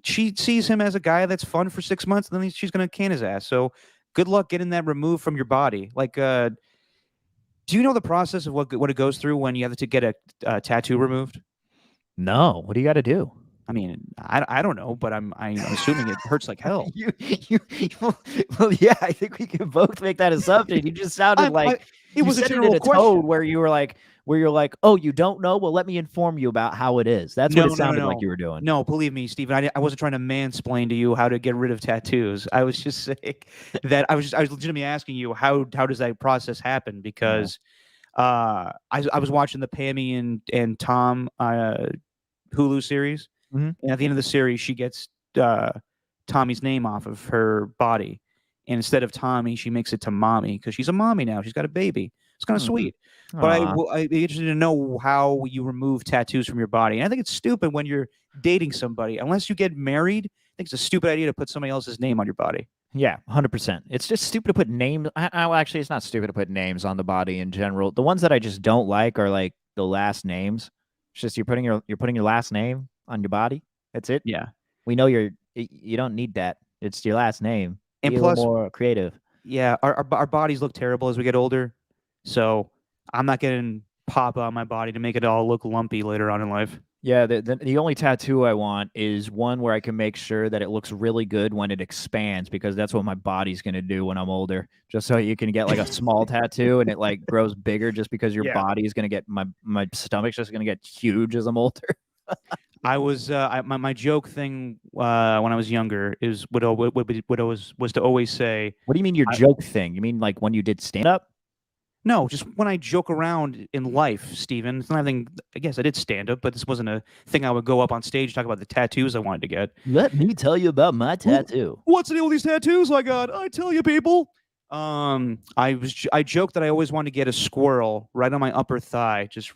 she sees him as a guy that's fun for 6 months, and then she's going to can his ass. So good luck getting that removed from your body. Like, do you know the process of what it goes through when you have to get a tattoo removed? No, what do you got to do? I mean, I don't know, but I'm assuming it hurts like hell. Well, yeah, I think we can both make that assumption. You just sounded like it was a said general it in a question tone where you're like, oh, you don't know? Well, let me inform you about how it is. That's what it sounded like you were doing. No, believe me, Steven, I wasn't trying to mansplain to you how to get rid of tattoos. I was just saying that I was legitimately asking you how does that process happen? Because I was watching the Pammy and Tom Hulu series. Mm-hmm. And at the end of the series, she gets Tommy's name off of her body. And instead of Tommy, she makes it to Mommy because she's a mommy now. She's got a baby. It's kind of sweet. But I'd be interested to know how you remove tattoos from your body. And I think it's stupid when you're dating somebody. Unless you get married, I think it's a stupid idea to put somebody else's name on your body. Yeah, 100%. It's just stupid to put names. Actually, it's not stupid to put names on the body in general. The ones that I just don't like are like the last names. It's just you're putting your last name on your body. That's it. Yeah. We know you don't need that. It's your last name. And Be plus, a little more creative. Yeah, our bodies look terrible as we get older. So I'm not getting pop on my body to make it all look lumpy later on in life. Yeah, the only tattoo I want is one where I can make sure that it looks really good when it expands, because that's what my body's going to do when I'm older. Just so you can get like a small tattoo and it like grows bigger just because your body is going to get my stomach's just going to get huge as I'm older. I was my joke thing when I was younger is would always was to always say. What do you mean your joke thing? You mean like when you did stand up? No, just when I joke around in life, Steven. It's nothing. I guess I did stand up, but this wasn't a thing I would go up on stage talk about the tattoos I wanted to get. Let me tell you about my tattoo. What's the deal with these tattoos I got? I tell you, people. I joked that I always wanted to get a squirrel right on my upper thigh, just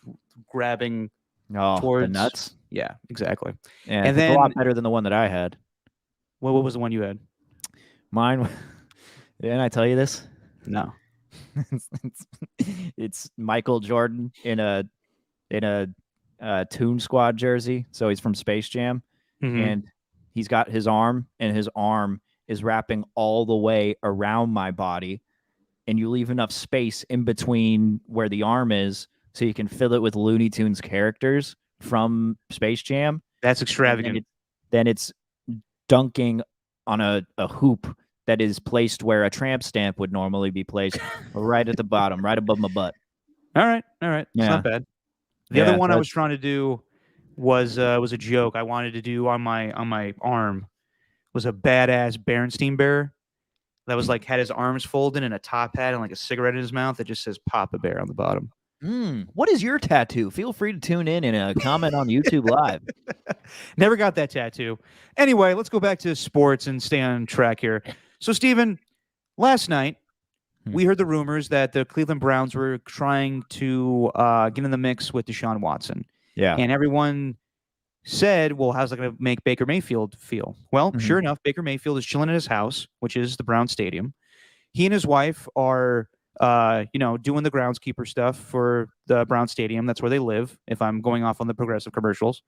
grabbing towards the nuts. Yeah, exactly. Yeah, and then, a lot better than the one that I had. What was the one you had? Mine. Didn't I tell you this? No. It's Michael Jordan in a Toon Squad jersey. So he's from Space Jam, and he's got his arm, and his arm is wrapping all the way around my body, and you leave enough space in between where the arm is so you can fill it with Looney Tunes characters from Space Jam. That's extravagant. Then it's dunking on a hoop that is placed where a tramp stamp would normally be placed, right at the bottom, right above my butt. All right. Yeah. It's not bad. The other one I was trying to do was a joke I wanted to do on my arm. Was a badass Berenstein Bear that was like had his arms folded and a top hat and like a cigarette in his mouth that just says Papa Bear on the bottom. What is your tattoo? Feel free to tune in and comment on YouTube Live. Never got that tattoo. Anyway, let's go back to sports and stay on track here. So, Steven, last night we heard the rumors that the Cleveland Browns were trying to get in the mix with Deshaun Watson. Yeah. And everyone said, well, how's that going to make Baker Mayfield feel? Well, sure enough, Baker Mayfield is chilling at his house, which is the Brown Stadium. He and his wife are doing the groundskeeper stuff for the Brown Stadium. That's where they live, if I'm going off on the Progressive commercials.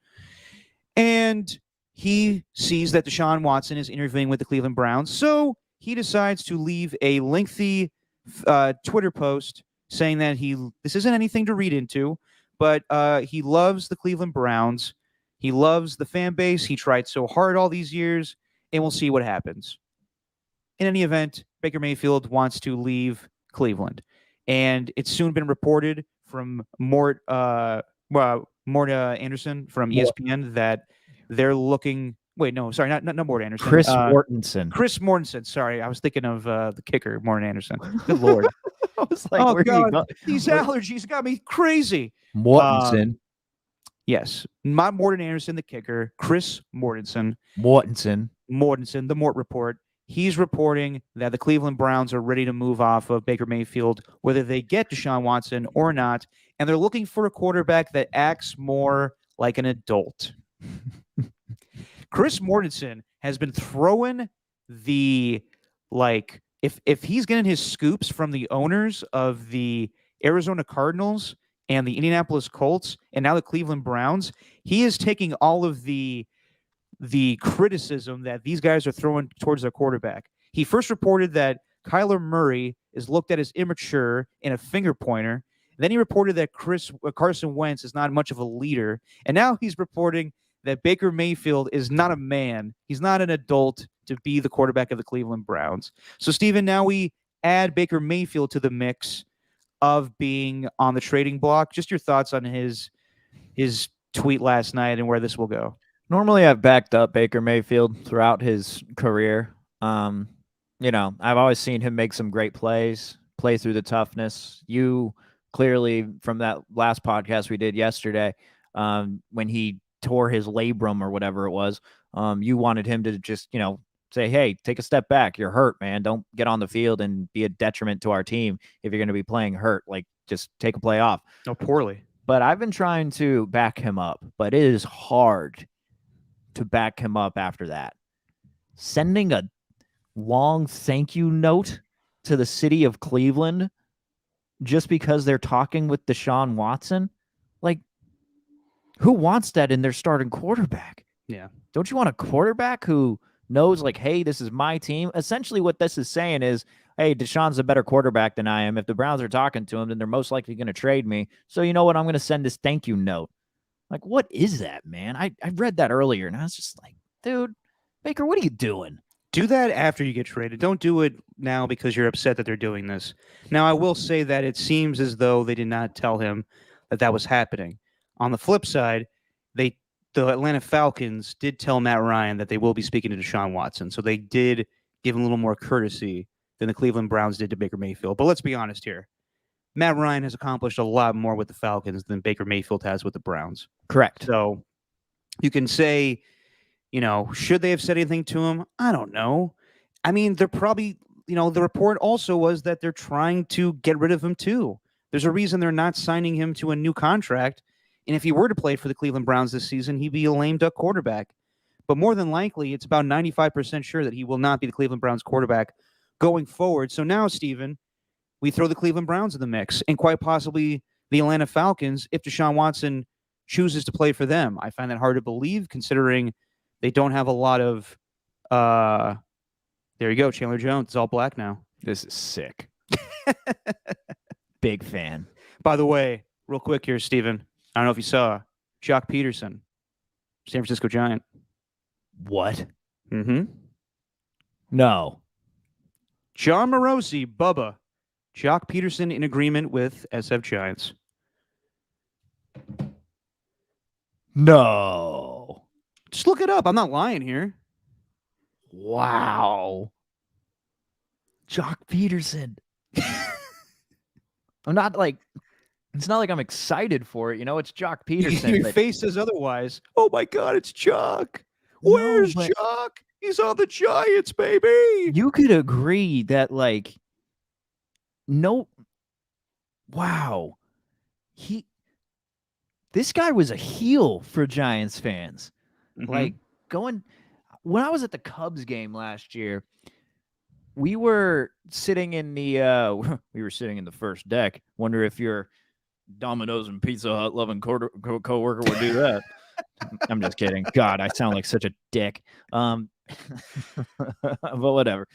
And he sees that Deshaun Watson is interviewing with the Cleveland Browns. So he decides to leave a lengthy Twitter post saying that this isn't anything to read into, but he loves the Cleveland Browns. He loves the fan base. He tried so hard all these years, and we'll see what happens. In any event, Baker Mayfield wants to leave Cleveland, and it's soon been reported from Mort Anderson from ESPN that they're looking. Wait, no, sorry, not Mort Anderson. Chris Mortensen. Chris Mortensen. Sorry, I was thinking of the kicker, Mort Anderson. Good lord! I was like, oh god, these allergies got me crazy. Mortensen. Yes, not Morten Anderson, the kicker. Chris Mortensen. Mortensen, the Mort Report. He's reporting that the Cleveland Browns are ready to move off of Baker Mayfield, whether they get Deshaun Watson or not, and they're looking for a quarterback that acts more like an adult. Chris Mortensen has been throwing the if he's getting his scoops from the owners of the Arizona Cardinals and the Indianapolis Colts and now the Cleveland Browns, he is taking all of the criticism that these guys are throwing towards their quarterback. He first reported that Kyler Murray is looked at as immature and a finger pointer. Then he reported that Carson Wentz is not much of a leader. And now he's reporting that Baker Mayfield is not a man. He's not an adult to be the quarterback of the Cleveland Browns. So, Steven, now we add Baker Mayfield to the mix of being on the trading block. Just your thoughts on his tweet last night and where this will go. Normally, I've backed up Baker Mayfield throughout his career. I've always seen him make some great plays, play through the toughness. You clearly, from that last podcast we did yesterday, when he tore his labrum or whatever it was, you wanted him to just, say, hey, take a step back. You're hurt, man. Don't get on the field and be a detriment to our team if you're going to be playing hurt. Like, just take a play off. Oh, poorly. But I've been trying to back him up, but it is hard to back him up after that. Sending a long thank you note to the city of Cleveland just because they're talking with Deshaun Watson? Like, who wants that in their starting quarterback? Yeah. Don't you want a quarterback who knows, like, hey, this is my team? Essentially what this is saying is, hey, Deshaun's a better quarterback than I am. If the Browns are talking to him, then they're most likely going to trade me. So you know what? I'm going to send this thank you note. Like, what is that, man? I read that earlier, and I was just like, dude, Baker, what are you doing? Do that after you get traded. Don't do it now because you're upset that they're doing this. Now, I will say that it seems as though they did not tell him that that was happening. On the flip side, the Atlanta Falcons did tell Matt Ryan that they will be speaking to Deshaun Watson. So they did give him a little more courtesy than the Cleveland Browns did to Baker Mayfield. But let's be honest here. Matt Ryan has accomplished a lot more with the Falcons than Baker Mayfield has with the Browns. Correct. So you can say, should they have said anything to him? I don't know. I mean, they're probably, the report also was that they're trying to get rid of him too. There's a reason they're not signing him to a new contract. And if he were to play for the Cleveland Browns this season, he'd be a lame duck quarterback. But more than likely, it's about 95% sure that he will not be the Cleveland Browns quarterback going forward. So now, Steven, we throw the Cleveland Browns in the mix and quite possibly the Atlanta Falcons if Deshaun Watson chooses to play for them. I find that hard to believe considering they don't have a lot of there you go, Chandler Jones. It's all black now. This is sick. Big fan. By the way, real quick here, Steven. I don't know if you saw Jock Peterson, San Francisco Giant. What? Mm-hmm. No. John Morosi, Bubba, Jock Peterson in agreement with SF Giants. No. Just look it up. I'm not lying here. Wow. Jock Peterson. I'm not like, it's not like I'm excited for it. It's Jock Peterson. Your face says otherwise. Oh my God, it's Jock. Where's Jock? He's on the Giants, baby. You could agree that, like, no. Wow. This guy was a heel for Giants fans. Mm-hmm. Like, when I was at the Cubs game last year, we were sitting in the first deck. Wonder if your Domino's and Pizza Hut loving coworker would do that. I'm just kidding. God, I sound like such a dick. But whatever.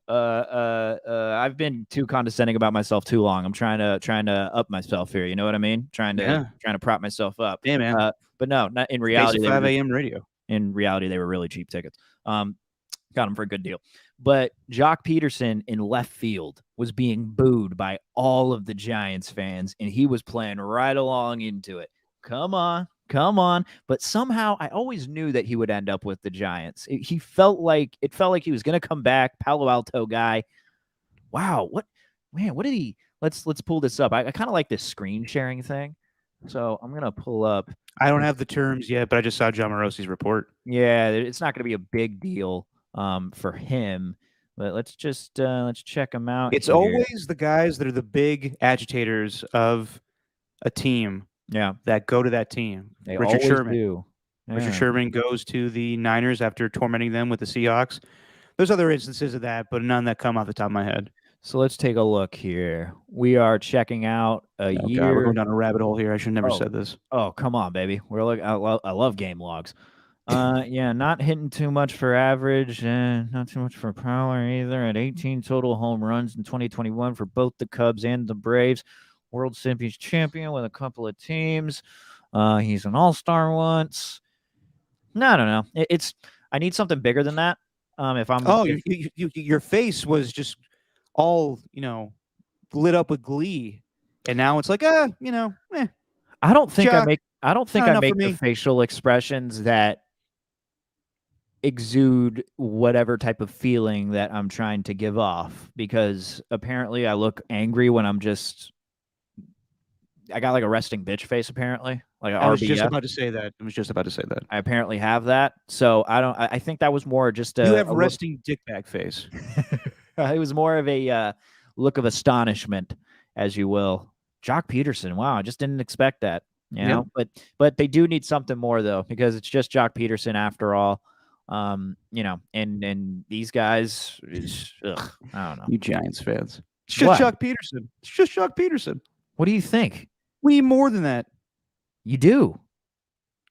I've been too condescending about myself too long. I'm trying to up myself here. You know what I mean? Trying to prop myself up. Yeah, man. But no, not in reality. 5 a.m. radio. In reality, they were really cheap tickets. Got them for a good deal. But Jock Peterson in left field was being booed by all of the Giants fans, and he was playing right along into it. Come on. But somehow I always knew that he would end up with the Giants. It felt like he was going to come back, Palo Alto guy. Wow. What did he, let's pull this up. I kind of like this screen sharing thing. So I'm going to pull up. I don't have the terms yet, but I just saw John Morosi's report. Yeah, it's not going to be a big deal for him. But let's check him out. It's always the guys that are the big agitators of a team Yeah, that go to that team. they Richard always Sherman. do. Richard Yeah. Sherman goes to the Niners after tormenting them with the Seahawks. There's other instances of that, but none that come off the top of my head. So let's take a look here. We are checking out a Oh God, we're going year. down a rabbit hole here. I should never Oh, said this. oh, come on, baby. We're look. I love game logs. Yeah, not hitting too much for average, and not too much for power either. At 18 total home runs in 2021 for both the Cubs and the Braves. World Series champion with a couple of teams. He's an All-Star once. No, I don't know. It's I need something bigger than that. If I'm Oh, if your face was just all lit up with glee, and now it's like I don't think Chuck, I don't think not I enough for make the me. facial expressions that exude whatever type of feeling that I'm trying to give off, because apparently I look angry when I got like a resting bitch face, apparently, like an I was just RBF. about to say that. I was just about to say that. I apparently have that. So I think that was more just You have a look. resting dickbag face. It was more of a look of astonishment, as you will. Jock Peterson. Wow, I just didn't expect that. You know, but they do need something more though, because it's just Jock Peterson after all. And these guys is I don't know. You Giants fans. It's just What? Chuck Peterson. It's just Chuck Peterson. What do you think? We need more than that. You do.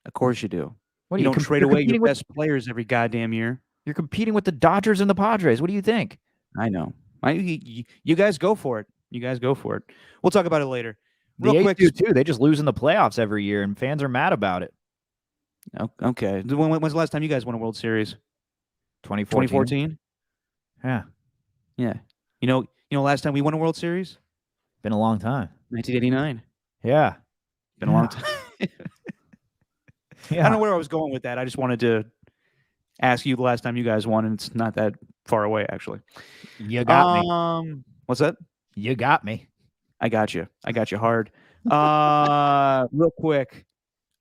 Of course you do. What You do don't trade you're away your competing with? best players every goddamn year. You're competing with the Dodgers and the Padres. What do you think? I know. You guys go for it. You guys go for it. We'll talk about it later. The Real A's quick. do too. They just lose in the playoffs every year, and fans are mad about it. Okay. When's the last time you guys won a World Series? 2014. Yeah. Yeah. Last time we won a World Series? Been a long time. 1989. Yeah. Been a long time. Yeah. I don't know where I was going with that. I just wanted to ask you the last time you guys won, and it's not that far away, actually. You got me. What's that? You got me. I got you. I got you hard. Real quick.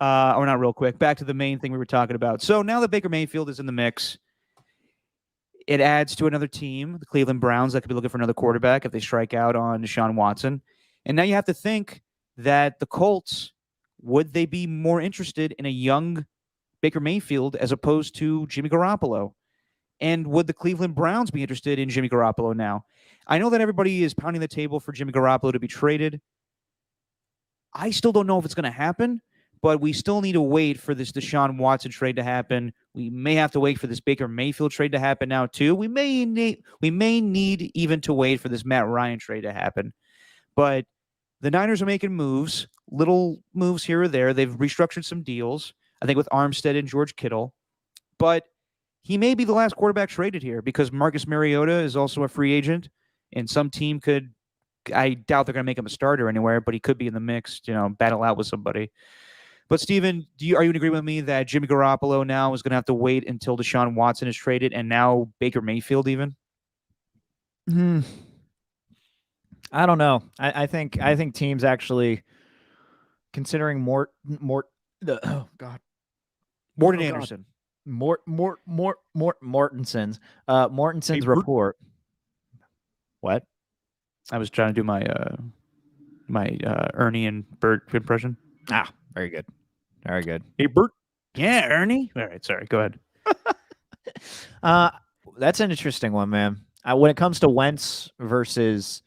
Or not real quick. Back to the main thing we were talking about. So now that Baker Mayfield is in the mix, it adds to another team, the Cleveland Browns, that could be looking for another quarterback if they strike out on Deshaun Watson. And now you have to think that the Colts, would they be more interested in a young Baker Mayfield as opposed to Jimmy Garoppolo? And would the Cleveland Browns be interested in Jimmy Garoppolo now? I know that everybody is pounding the table for Jimmy Garoppolo to be traded. I still don't know if it's going to happen, but we still need to wait for this Deshaun Watson trade to happen. We may have to wait for this Baker Mayfield trade to happen now too. We may need even to wait for this Matt Ryan trade to happen. But the Niners are making moves, little moves here or there. They've restructured some deals, I think, with Armstead and George Kittle. But he may be the last quarterback traded here because Marcus Mariota is also a free agent, and some team could, I doubt they're going to make him a starter anywhere, but he could be in the mix, battle out with somebody. But Steven, are you in agreement with me that Jimmy Garoppolo now is going to have to wait until Deshaun Watson is traded, and now Baker Mayfield even? I don't know. I think teams actually, considering oh God, Morton Anderson. Mortenson's report. What? I was trying to do my Ernie and Bert impression. Ah, very good. Very good. Hey, Bert. Yeah, Ernie. All right, sorry. Go ahead. That's an interesting one, man. When it comes to Wentz versus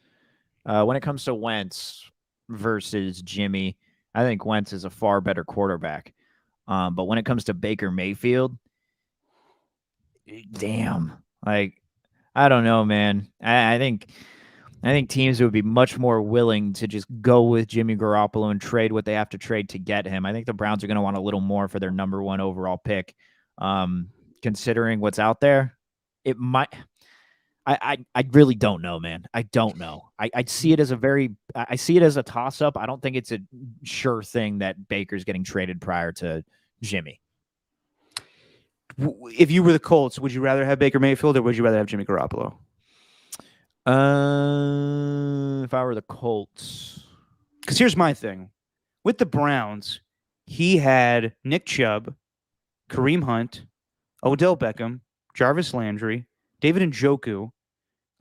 Jimmy, I think Wentz is a far better quarterback. But when it comes to Baker Mayfield, damn, like, I don't know, man. I think teams would be much more willing to just go with Jimmy Garoppolo and trade what they have to trade to get him. I think the Browns are going to want a little more for their number 1 overall pick. Considering what's out there, it might. I really don't know, man. I don't know. I see it as a toss-up. I don't think it's a sure thing that Baker's getting traded prior to Jimmy. If you were the Colts, would you rather have Baker Mayfield or would you rather have Jimmy Garoppolo? If I were the Colts. Because here's my thing. With the Browns, he had Nick Chubb, Kareem Hunt, Odell Beckham, Jarvis Landry, David Njoku,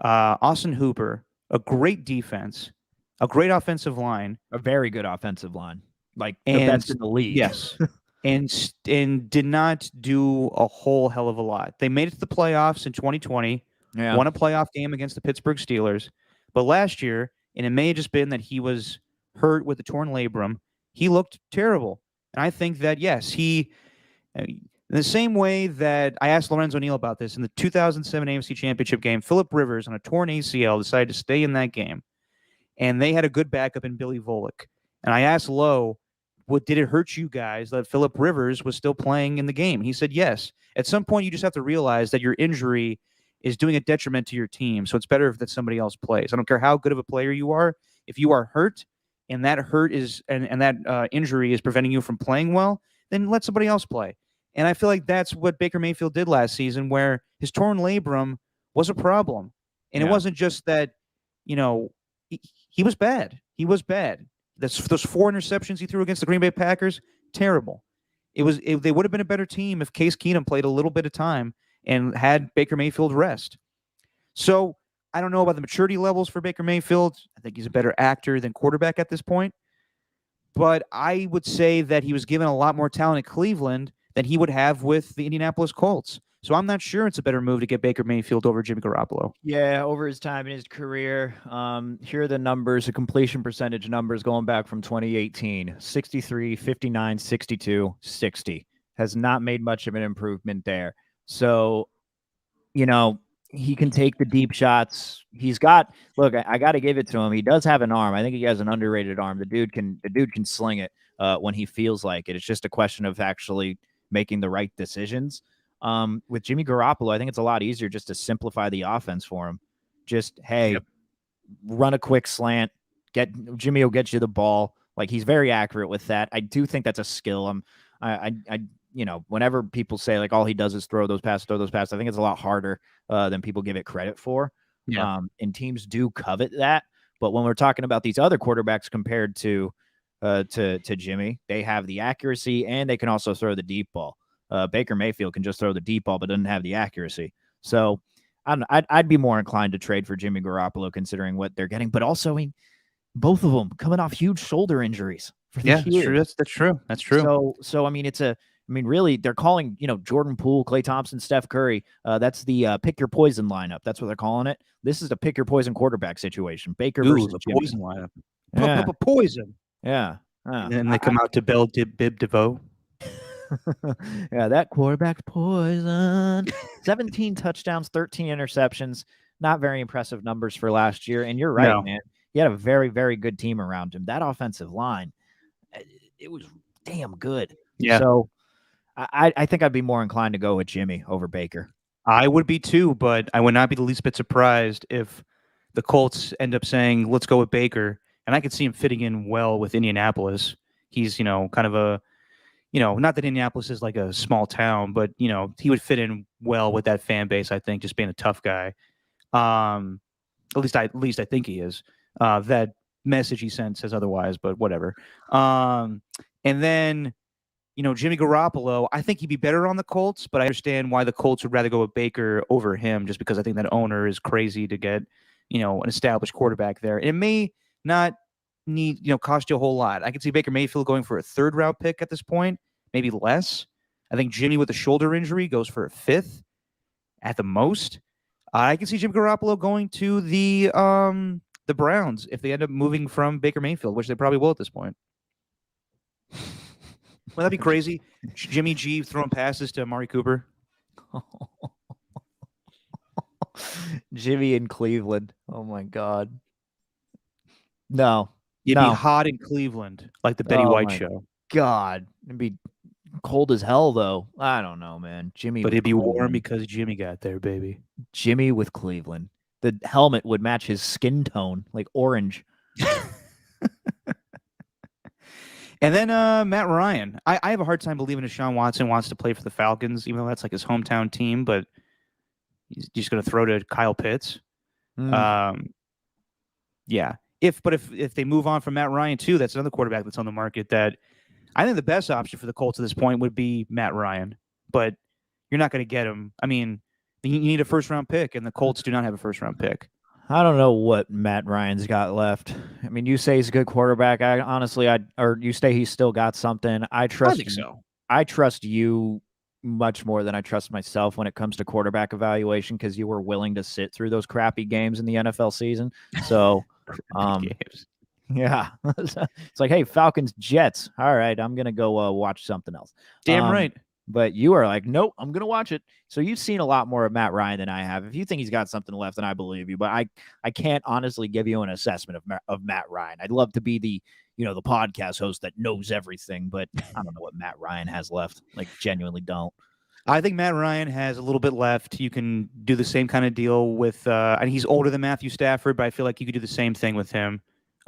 Austin Hooper, a great defense, a great offensive line. A very good offensive line. like the and best in the league. yes, and did not do a whole hell of a lot. They made it to the playoffs in 2020, Yeah. won a playoff game against the Pittsburgh Steelers, but last year, and it may have just been that he was hurt with the torn labrum, he looked terrible. And I think that yes, in the same way that I asked Lorenzo Neal about this in the 2007 AFC Championship game, Philip Rivers on a torn ACL decided to stay in that game, and they had a good backup in Billy Volek. And I asked Lowe, "What did it hurt you guys that Philip Rivers was still playing in the game?" He said, "Yes. At some point, you just have to realize that your injury is doing a detriment to your team. So it's better if that somebody else plays. I don't care how good of a player you are. If you are hurt, and that hurt is and that injury is preventing you from playing well, then let somebody else play." And I feel like that's what Baker Mayfield did last season, where his torn labrum was a problem, and it Yeah. wasn't just that, you know, he was bad. He was bad. Those 4 interceptions he threw against the Green Bay Packers, terrible. They would have been a better team if Case Keenum played a little bit of time and had Baker Mayfield rest. So I don't know about the maturity levels for Baker Mayfield. I think he's a better actor than quarterback at this point. But I would say that he was given a lot more talent at Cleveland than he would have with the Indianapolis Colts. So I'm not sure it's a better move to get Baker Mayfield over Jimmy Garoppolo. Yeah, over his time in his career, here are the numbers, the completion percentage numbers going back from 2018, 63, 59, 62, 60. Has not made much of an improvement there. So, you know, he can take the deep shots. He's got look, I got to give it to him. He does have an arm. I think he has an underrated arm. The dude can sling it when he feels like it. It's just a question of actually making the right decisions. With Jimmy Garoppolo, I think it's a lot easier just to simplify the offense for him. Just hey, Yep. run a quick slant. Jimmy will get you the ball. Like he's very accurate with that. I do think that's a skill. Whenever people say like all he does is throw those passes, I think it's a lot harder than people give it credit for. Yeah. And teams do covet that. But when we're talking about these other quarterbacks compared to Jimmy, they have the accuracy and they can also throw the deep ball. Baker Mayfield can just throw the deep ball, but doesn't have the accuracy. So I'd be more inclined to trade for Jimmy Garoppolo considering what they're getting. But also, I mean, both of them coming off huge shoulder injuries for this Yeah, that's year. true. That's true. That's true. So I mean, really, they're calling, Jordan Poole, Klay Thompson, Steph Curry. That's the pick your poison lineup. That's what they're calling it. This is the pick your poison quarterback situation. Baker Ooh, versus the Jimmy. poison lineup. Yeah. Poison. Yeah. And then they come out to Bib DeVoe. Yeah, that quarterback's poison. 17 touchdowns, 13 interceptions. Not very impressive numbers for last year. And you're right, No. man. He had a very, very good team around him. That offensive line, it was damn good. Yeah. So I think I'd be more inclined to go with Jimmy over Baker. I would be too, but I would not be the least bit surprised if the Colts end up saying, let's go with Baker. And I could see him fitting in well with Indianapolis. He's, kind of a, not that Indianapolis is like a small town, but, he would fit in well with that fan base, I think, just being a tough guy. At least I think he is. That message he sent says otherwise, but whatever. And then, Jimmy Garoppolo, I think he'd be better on the Colts, but I understand why the Colts would rather go with Baker over him, just because I think that owner is crazy to get, an established quarterback there. And it may not need, cost you a whole lot. I could see Baker Mayfield going for a 3rd-round pick at this point, maybe less. I think Jimmy with a shoulder injury goes for a 5th at the most. I can see Jimmy Garoppolo going to the Browns if they end up moving from Baker Mayfield, which they probably will at this point. Wouldn't that be crazy? Jimmy G throwing passes to Amari Cooper. Jimmy in Cleveland. Oh my God. No. You'd No. be hot in Cleveland, like the Betty Oh White my show. God. It'd be cold as hell, though. I don't know, man. Jimmy, But with it'd be warm Cleveland. because Jimmy got there, baby. Jimmy with Cleveland. The helmet would match his skin tone, like orange. And then Matt Ryan. I have a hard time believing Deshaun Watson wants to play for the Falcons, even though that's like his hometown team, but he's just going to throw to Kyle Pitts. Yeah. If they move on from Matt Ryan too, that's another quarterback that's on the market that I think the best option for the Colts at this point would be Matt Ryan, but you're not going to get him. I mean, you need a 1st-round pick, and the Colts do not have a 1st-round pick. I don't know what Matt Ryan's got left. I mean, you say he's a good quarterback. Or you say he's still got something. I think so. I trust you much more than I trust myself when it comes to quarterback evaluation because you were willing to sit through those crappy games in the NFL season. So, Games. yeah, it's like, hey, Falcons, Jets. All right, I'm gonna go watch something else. Damn right. But you are like, nope, I'm gonna watch it. So you've seen a lot more of Matt Ryan than I have. If you think he's got something left, then I believe you. But I can't honestly give you an assessment of Matt Ryan. I'd love to be the the podcast host that knows everything, but I don't know what Matt Ryan has left. Like, genuinely don't. I think Matt Ryan has a little bit left. You can do the same kind of deal with, and he's older than Matthew Stafford, but I feel like you could do the same thing with him.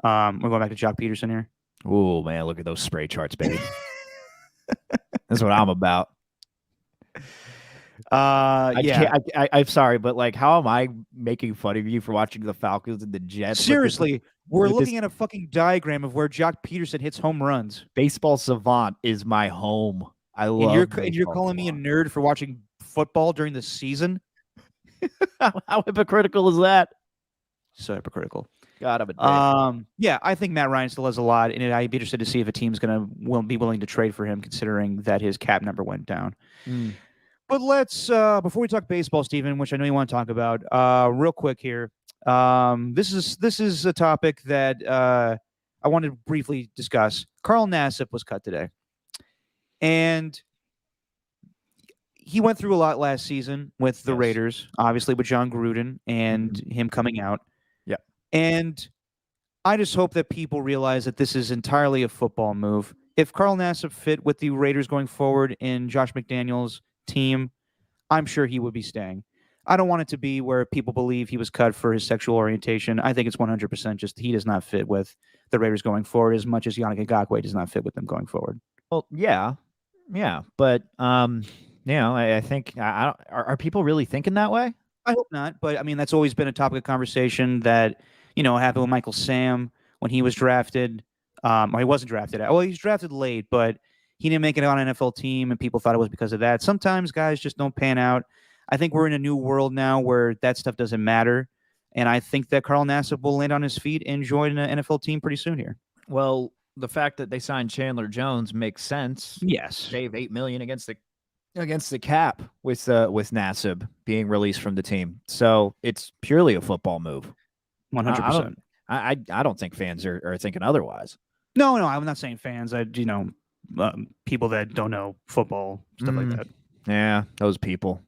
We're going back to Jock Peterson here. Oh man, look at those spray charts, baby. That's what I'm about. I'm sorry, but like, how am I making fun of you for watching the Falcons and the Jets? Seriously, we're looking at a fucking diagram of where Jock Peterson hits home runs. Baseball Savant is my home. I love. And you're calling me a nerd for watching football during the season? How hypocritical is that? So hypocritical. God, I'm a dick. Yeah, I think Matt Ryan still has a lot, and I'd be interested to see if a team's going to be willing to trade for him, considering that his cap number went down. But let's, before we talk baseball, Steven, which I know you want to talk about, real quick here. This is a topic that I wanted to briefly discuss. Carl Nassib was cut today, and he went through a lot last season with the Raiders, obviously with John Gruden and him coming out. Yeah, and I just hope that people realize that this is entirely a football move. If Carl Nassib fit with the Raiders going forward in Josh McDaniels' team, I'm sure he would be staying. I don't want it to be where people believe he was cut for his sexual orientation. I think it's 100% just he does not fit with the Raiders going forward as much as Yannick Ngakoue does not fit with them going forward. Well, yeah, but I think are people really thinking that way? I hope not, but I mean that's always been a topic of conversation that happened with Michael Sam when he was drafted. Or he wasn't drafted. Well, he was drafted late, but he didn't make it on an NFL team, and people thought it was because of that. Sometimes guys just don't pan out. I think we're in a new world now where that stuff doesn't matter, and I think that Carl Nassib will land on his feet and join an NFL team pretty soon here. Well, the fact that they signed Chandler Jones makes sense. Yes, save $8 million against the cap with Nassib being released from the team, so it's purely a football move. 100%. I don't think fans are thinking otherwise. No, I'm not saying fans. People that don't know football, stuff like that. Yeah, those people.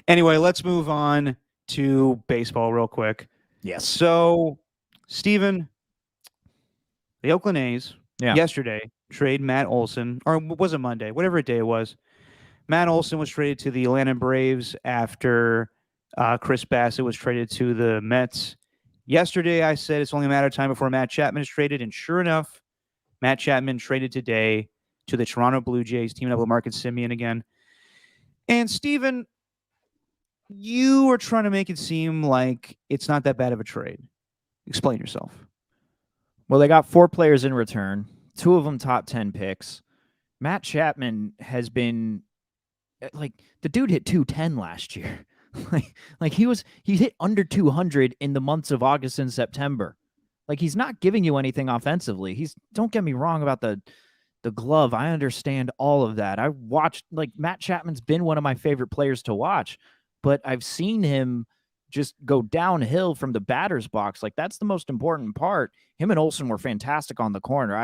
Anyway, let's move on to baseball real quick. Yes. So, Steven, the Oakland A's yesterday trade Matt Olson, or was it Monday? Whatever day it was. Matt Olson was traded to the Atlanta Braves after Chris Bassett was traded to the Mets. Yesterday, I said it's only a matter of time before Matt Chapman is traded, and sure enough, Matt Chapman traded today to the Toronto Blue Jays, teaming up with Marcus Semien again. And Steven, you are trying to make it seem like it's not that bad of a trade. Explain yourself. Well, they got 4 players in return, 2 of them top 10 picks. Matt Chapman has been like the dude hit 210 last year. like he hit under 200 in the months of August and September. Like, he's not giving you anything offensively. Don't get me wrong about the glove. I understand all of that. I watched, like, Matt Chapman's been one of my favorite players to watch, but I've seen him just go downhill from the batter's box. Like, that's the most important part. Him and Olsen were fantastic on the corner.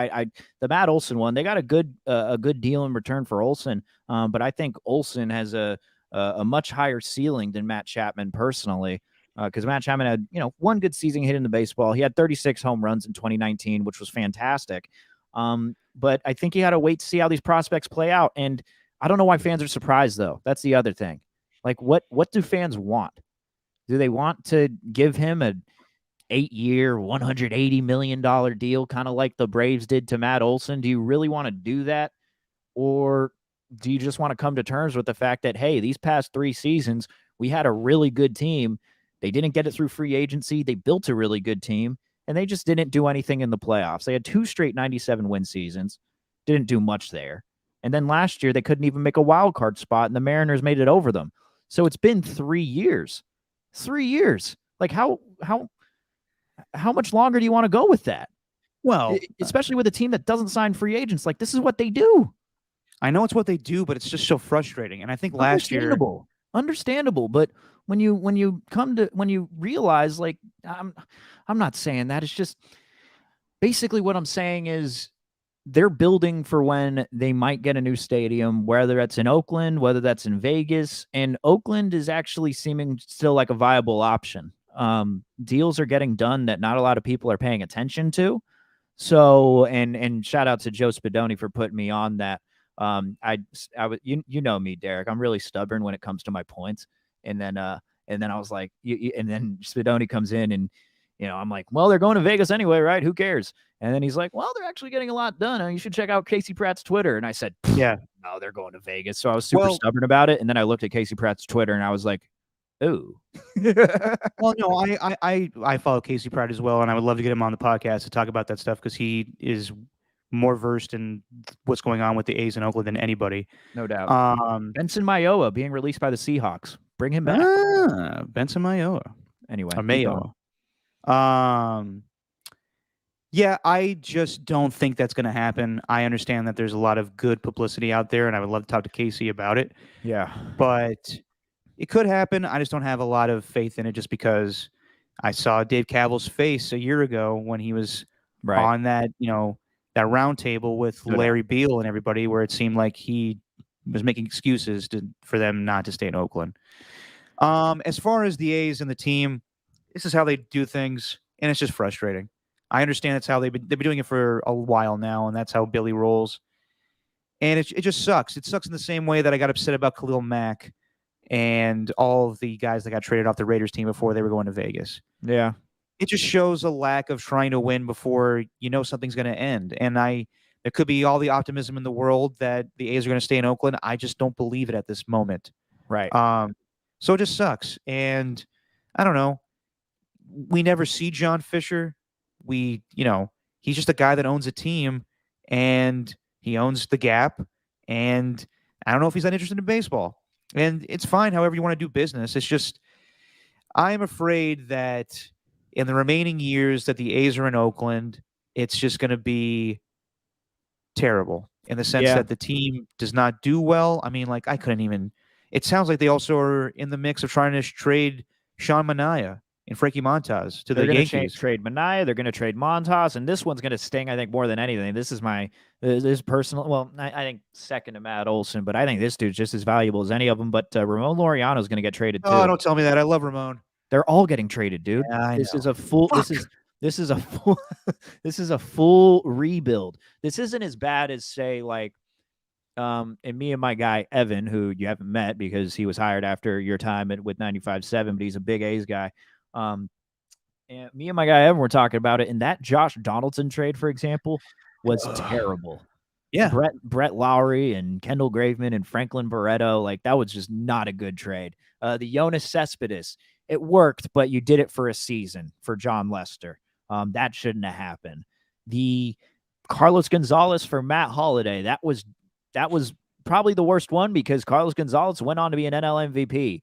The Matt Olson one, they got a good deal in return for Olsen. But I think Olsen has a much higher ceiling than Matt Chapman personally. Because Matt Chapman had, one good season hitting the baseball. He had 36 home runs in 2019, which was fantastic. But I think you got to wait to see how these prospects play out. And I don't know why fans are surprised, though. That's the other thing. Like, what do fans want? Do they want to give him an 8-year, $180 million deal, kind of like the Braves did to Matt Olson? Do you really want to do that? Or do you just want to come to terms with the fact that, hey, these past 3 seasons, we had a really good team. They didn't get it through free agency. They built a really good team, and they just didn't do anything in the playoffs. They had 2 straight 97-win seasons, didn't do much there. And then last year, they couldn't even make a wild card spot, and the Mariners made it over them. So it's been 3 years. 3 years. Like how much longer do you want to go with that? Well, Especially with a team that doesn't sign free agents. Like, this is what they do. I know it's what they do, but it's just so frustrating. And I think last year, Understandable, but when you realize, like, I'm not saying that. It's just basically what I'm saying is they're building for when they might get a new stadium, whether that's in Oakland, whether that's in Vegas, and Oakland is actually seeming still like a viable option. Deals are getting done that not a lot of people are paying attention to. So, and shout out to Joe Spadoni for putting me on that. I would, you know me, Derek. I'm really stubborn when it comes to my points. And then I was like, and then Spadoni comes in, and I'm like, well, they're going to Vegas anyway, right? Who cares? And then he's like, well, they're actually getting a lot done. You should check out Casey Pratt's Twitter. And I said, yeah. no, they're going to Vegas. So I was super stubborn about it. And then I looked at Casey Pratt's Twitter, and I was like, ooh. Well, no, I follow Casey Pratt as well, and I would love to get him on the podcast to talk about that stuff because he is more versed in what's going on with the A's in Oakland than anybody. No doubt. Benson Mayoa being released by the Seahawks. Bring him back. Benson Mayoa. Anyway, or Mayoa. Yeah, I just don't think that's going to happen. I understand that there's a lot of good publicity out there, and I would love to talk to Casey about it. Yeah. But it could happen. I just don't have a lot of faith in it just because I saw Dave Cavill's face a year ago when he was on that, that round table with Larry Beal and everybody, where it seemed like he was making excuses for them not to stay in Oakland. As far as the A's and the team, this is how they do things, and it's just frustrating. I understand that's how they've been doing it for a while now, and that's how Billy rolls. And it just sucks. It sucks in the same way that I got upset about Khalil Mack and all of the guys that got traded off the Raiders team before they were going to Vegas. Yeah. It just shows a lack of trying to win before you know something's going to end. And there could be all the optimism in the world that the A's are going to stay in Oakland. I just don't believe it at this moment. Right. So it just sucks. And I don't know. We never see John Fisher. He's just a guy that owns a team, and he owns the Gap. And I don't know if he's that interested in baseball. And it's fine however you want to do business. It's just I'm afraid that in the remaining years that the A's are in Oakland, it's just going to be terrible in the sense that the team does not do well. I mean, like, it sounds like they also are in the mix of trying to trade Sean Manaea and Frankie Montas to the Yankees. They're going to trade Manaea. They're going to trade Montas. And this one's going to sting, I think, more than anything. This is this personal. Well, I think second to Matt Olson, but I think this dude's just as valuable as any of them. But Ramon Laureano is going to get traded too. Oh, don't tell me that. I love Ramon. They're all getting traded, dude. Yeah, this is a full. This is a full. This is a full rebuild. This isn't as bad as, say, like, and me and my guy Evan, who you haven't met because he was hired after your time with 95.7, but he's a big A's guy. And me and my guy Evan were talking about it, and that Josh Donaldson trade, for example, was terrible. Yeah, Brett Lowry and Kendall Graveman and Franklin Barreto, like, that was just not a good trade. The Jonas Cespedes, it worked, but you did it for a season for John Lester. That shouldn't have happened. The Carlos Gonzalez for Matt Holliday, that was probably the worst one because Carlos Gonzalez went on to be an NL MVP.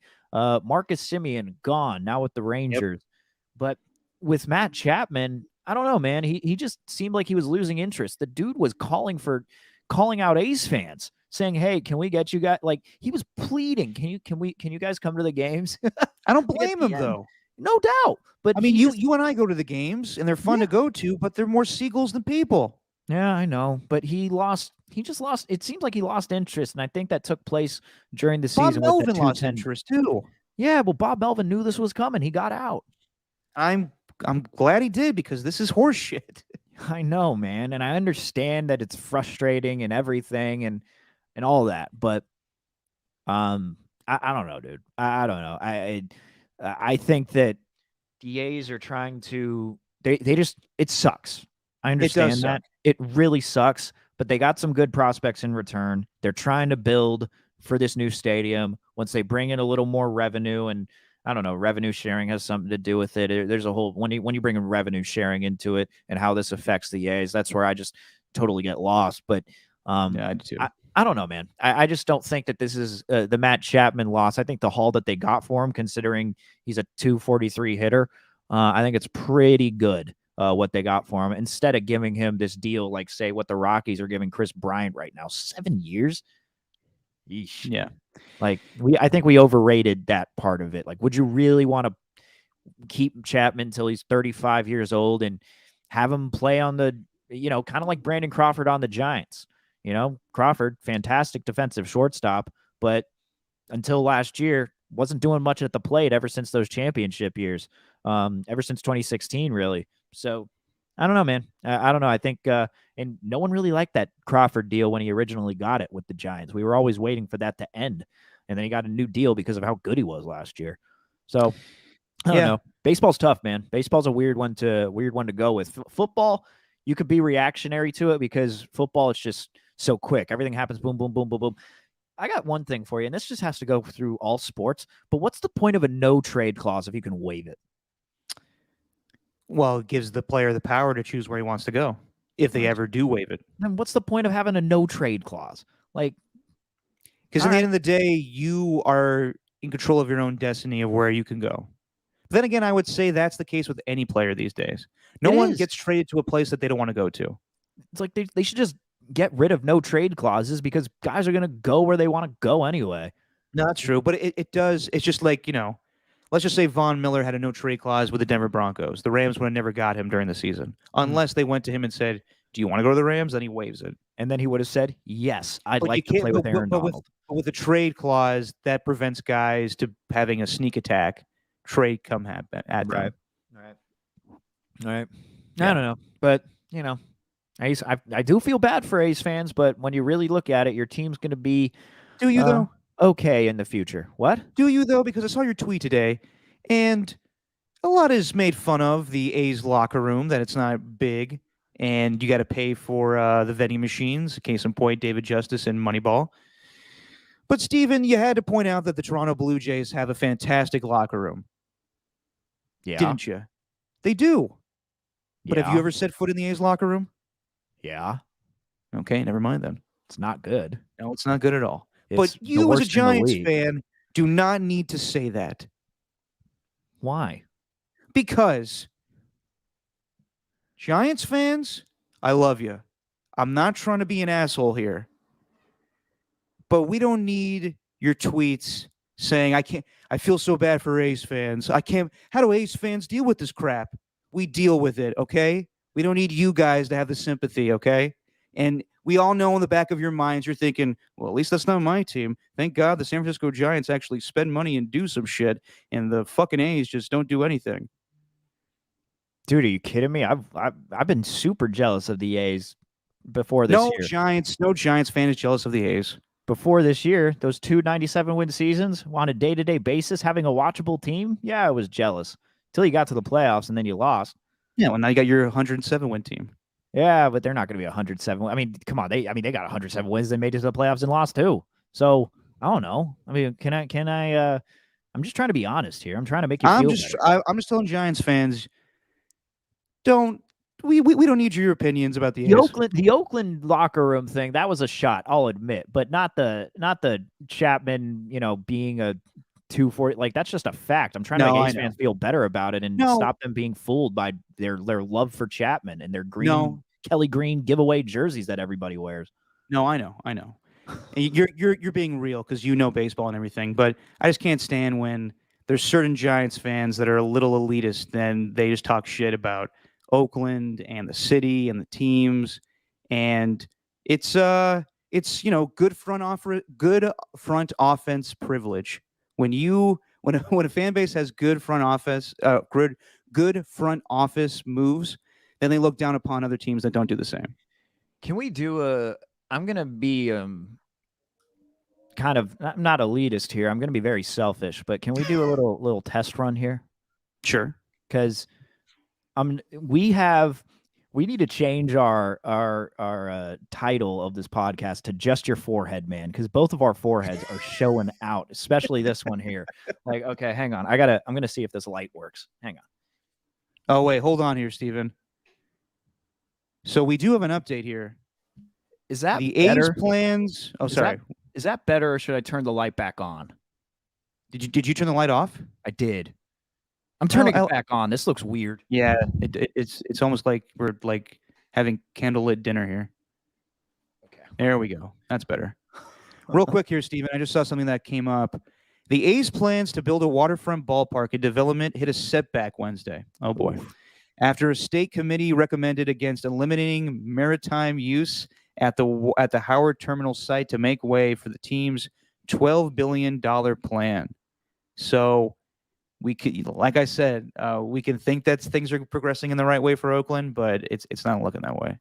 Marcus Semien gone now with the Rangers. Yep. But with Matt Chapman, I don't know, man. He just seemed like he was losing interest. The dude was calling out A's fans, saying, "Hey, can we get you guys?" Like, he was pleading, "Can you guys come to the games?" I don't blame him though. No doubt. But I mean, you and I go to the games, and they're fun to go to, but they're more seagulls than people. Yeah, I know. But he just lost. It seems like he lost interest, and I think that took place during the season. Bob Melvin lost interest too. Yeah, well, Bob Melvin knew this was coming. He got out. I'm glad he did because this is horseshit. I know, man, and I understand that it's frustrating and everything and all that, but I don't know, dude. I don't know. I think that the A's are trying to they just it sucks. I understand that. It really sucks, but they got some good prospects in return. They're trying to build for this new stadium. Once they bring in a little more revenue, and I don't know, revenue sharing has something to do with it. There's a whole when you bring in revenue sharing into it and how this affects the A's, that's where I just totally get lost. But yeah, I do too. I don't know, man. I just don't think that this is the Matt Chapman loss. I think the haul that they got for him, considering he's a 243 hitter, I think it's pretty good what they got for him. Instead of giving him this deal, like say what the Rockies are giving Chris Bryant right now, 7 years. Yeesh. Yeah. Like I think we overrated that part of it. Like, would you really want to keep Chapman until he's 35 years old and have him play on the, kind of like Brandon Crawford on the Giants? Crawford, fantastic defensive shortstop, but until last year, wasn't doing much at the plate ever since those championship years, ever since 2016, really. So I don't know, man. I don't know. I think, and no one really liked that Crawford deal when he originally got it with the Giants. We were always waiting for that to end, and then he got a new deal because of how good he was last year. So I don't know. Baseball's tough, man. Baseball's a weird one to go with. Football, you could be reactionary to it because football, it's just so quick. Everything happens boom, boom, boom, boom, boom. I got one thing for you, and this just has to go through all sports. But what's the point of a no trade clause if you can waive it? Well, it gives the player the power to choose where he wants to go if they ever do waive it. Then what's the point of having a no trade clause? Like, because at the end of the day, you are in control of your own destiny of where you can go. But then again, I would say that's the case with any player these days. No one gets traded to a place that they don't want to go to. It's like they should just get rid of no trade clauses because guys are going to go where they want to go anyway. No, that's true. But it does. It's just like, let's just say Von Miller had a no trade clause with the Denver Broncos. The Rams would have never got him during the season unless they went to him and said, do you want to go to the Rams? Then he waives it. And then he would have said, yes, I'd like to play with Aaron Donald. But with a trade clause, that prevents guys to having a sneak attack trade come at them. Right. Yeah. I don't know. But, I do feel bad for A's fans, but when you really look at it, your team's going to be do you though? Okay in the future. What? Do you though? Because I saw your tweet today, and a lot is made fun of the A's locker room, that it's not big, and you got to pay for the vending machines. Case in point, David Justice and Moneyball. But Steven, you had to point out that the Toronto Blue Jays have a fantastic locker room. Yeah. Didn't you? They do. But Yeah. have you ever set foot in the A's locker room? Yeah. Okay, never mind then. It's not good. No, it's not good at all. It's but you, as a Giants fan, do not need to say that. Why? Because Giants fans, I love you. I'm not trying to be an asshole here. But we don't need your tweets saying, I feel so bad for A's fans. How do A's fans deal with this crap? We deal with it, okay? We don't need you guys to have the sympathy, okay? And we all know in the back of your minds, you're thinking, well, at least that's not my team. Thank God the San Francisco Giants actually spend money and do some shit, and the fucking A's just don't do anything. Dude, are you kidding me? I've been super jealous of the A's before this year. No Giants fan is jealous of the A's. Before this year, those 2 97-win seasons on a day-to-day basis, having a watchable team, yeah, I was jealous. Till you got to the playoffs and then you lost. Yeah, well, now you got your 107-win team. Yeah, but they're not going to be 107. I mean, come on. They got 107 wins. They made it to the playoffs and lost too. So I don't know. I mean, can I? I'm just trying to be honest here. I'm trying to make you feel better. I'm just telling Giants fans, we don't need your opinions about the A's. The Oakland locker room thing, that was a shot, I'll admit, but not the Chapman, being a 240. Like, that's just a fact. I'm trying to make A's fans feel better about it and stop them being fooled by their love for Chapman and their Kelly Green giveaway jerseys that everybody wears. No, I know. You're being real because you know baseball and everything, but I just can't stand when there's certain Giants fans that are a little elitist and they just talk shit about Oakland and the city and the teams, and it's good front offense privilege. When a fan base has good front office moves, then they look down upon other teams that don't do the same. Can we do I'm gonna be kind of not elitist here. I'm gonna be very selfish, but can we do a little test run here? Sure. Because we need to change our title of this podcast to Just Your Forehead, man, because both of our foreheads are showing out, especially this one here. Like, okay, hang on. I'm gonna see if this light works. Hang on. Oh, wait, hold on here, Steven. So we do have an update here. Is that The A's better? plans. Oh, Is that sorry. is that better, or should I turn the light back on? Did you turn the light off? I did. I'm Well, turning it back on. This looks weird. yeah. It's almost like we're like having candlelit dinner here. Okay. There we go. That's better. Real quick here, Steven. I just saw something that came up. The A's plans to build a waterfront ballpark in development hit a setback Wednesday. Oh boy. Oof. After a state committee recommended against eliminating maritime use at the Howard Terminal site to make way for the team's $12 billion plan. So we could, like I said, we can think that things are progressing in the right way for Oakland, but it's not looking that way.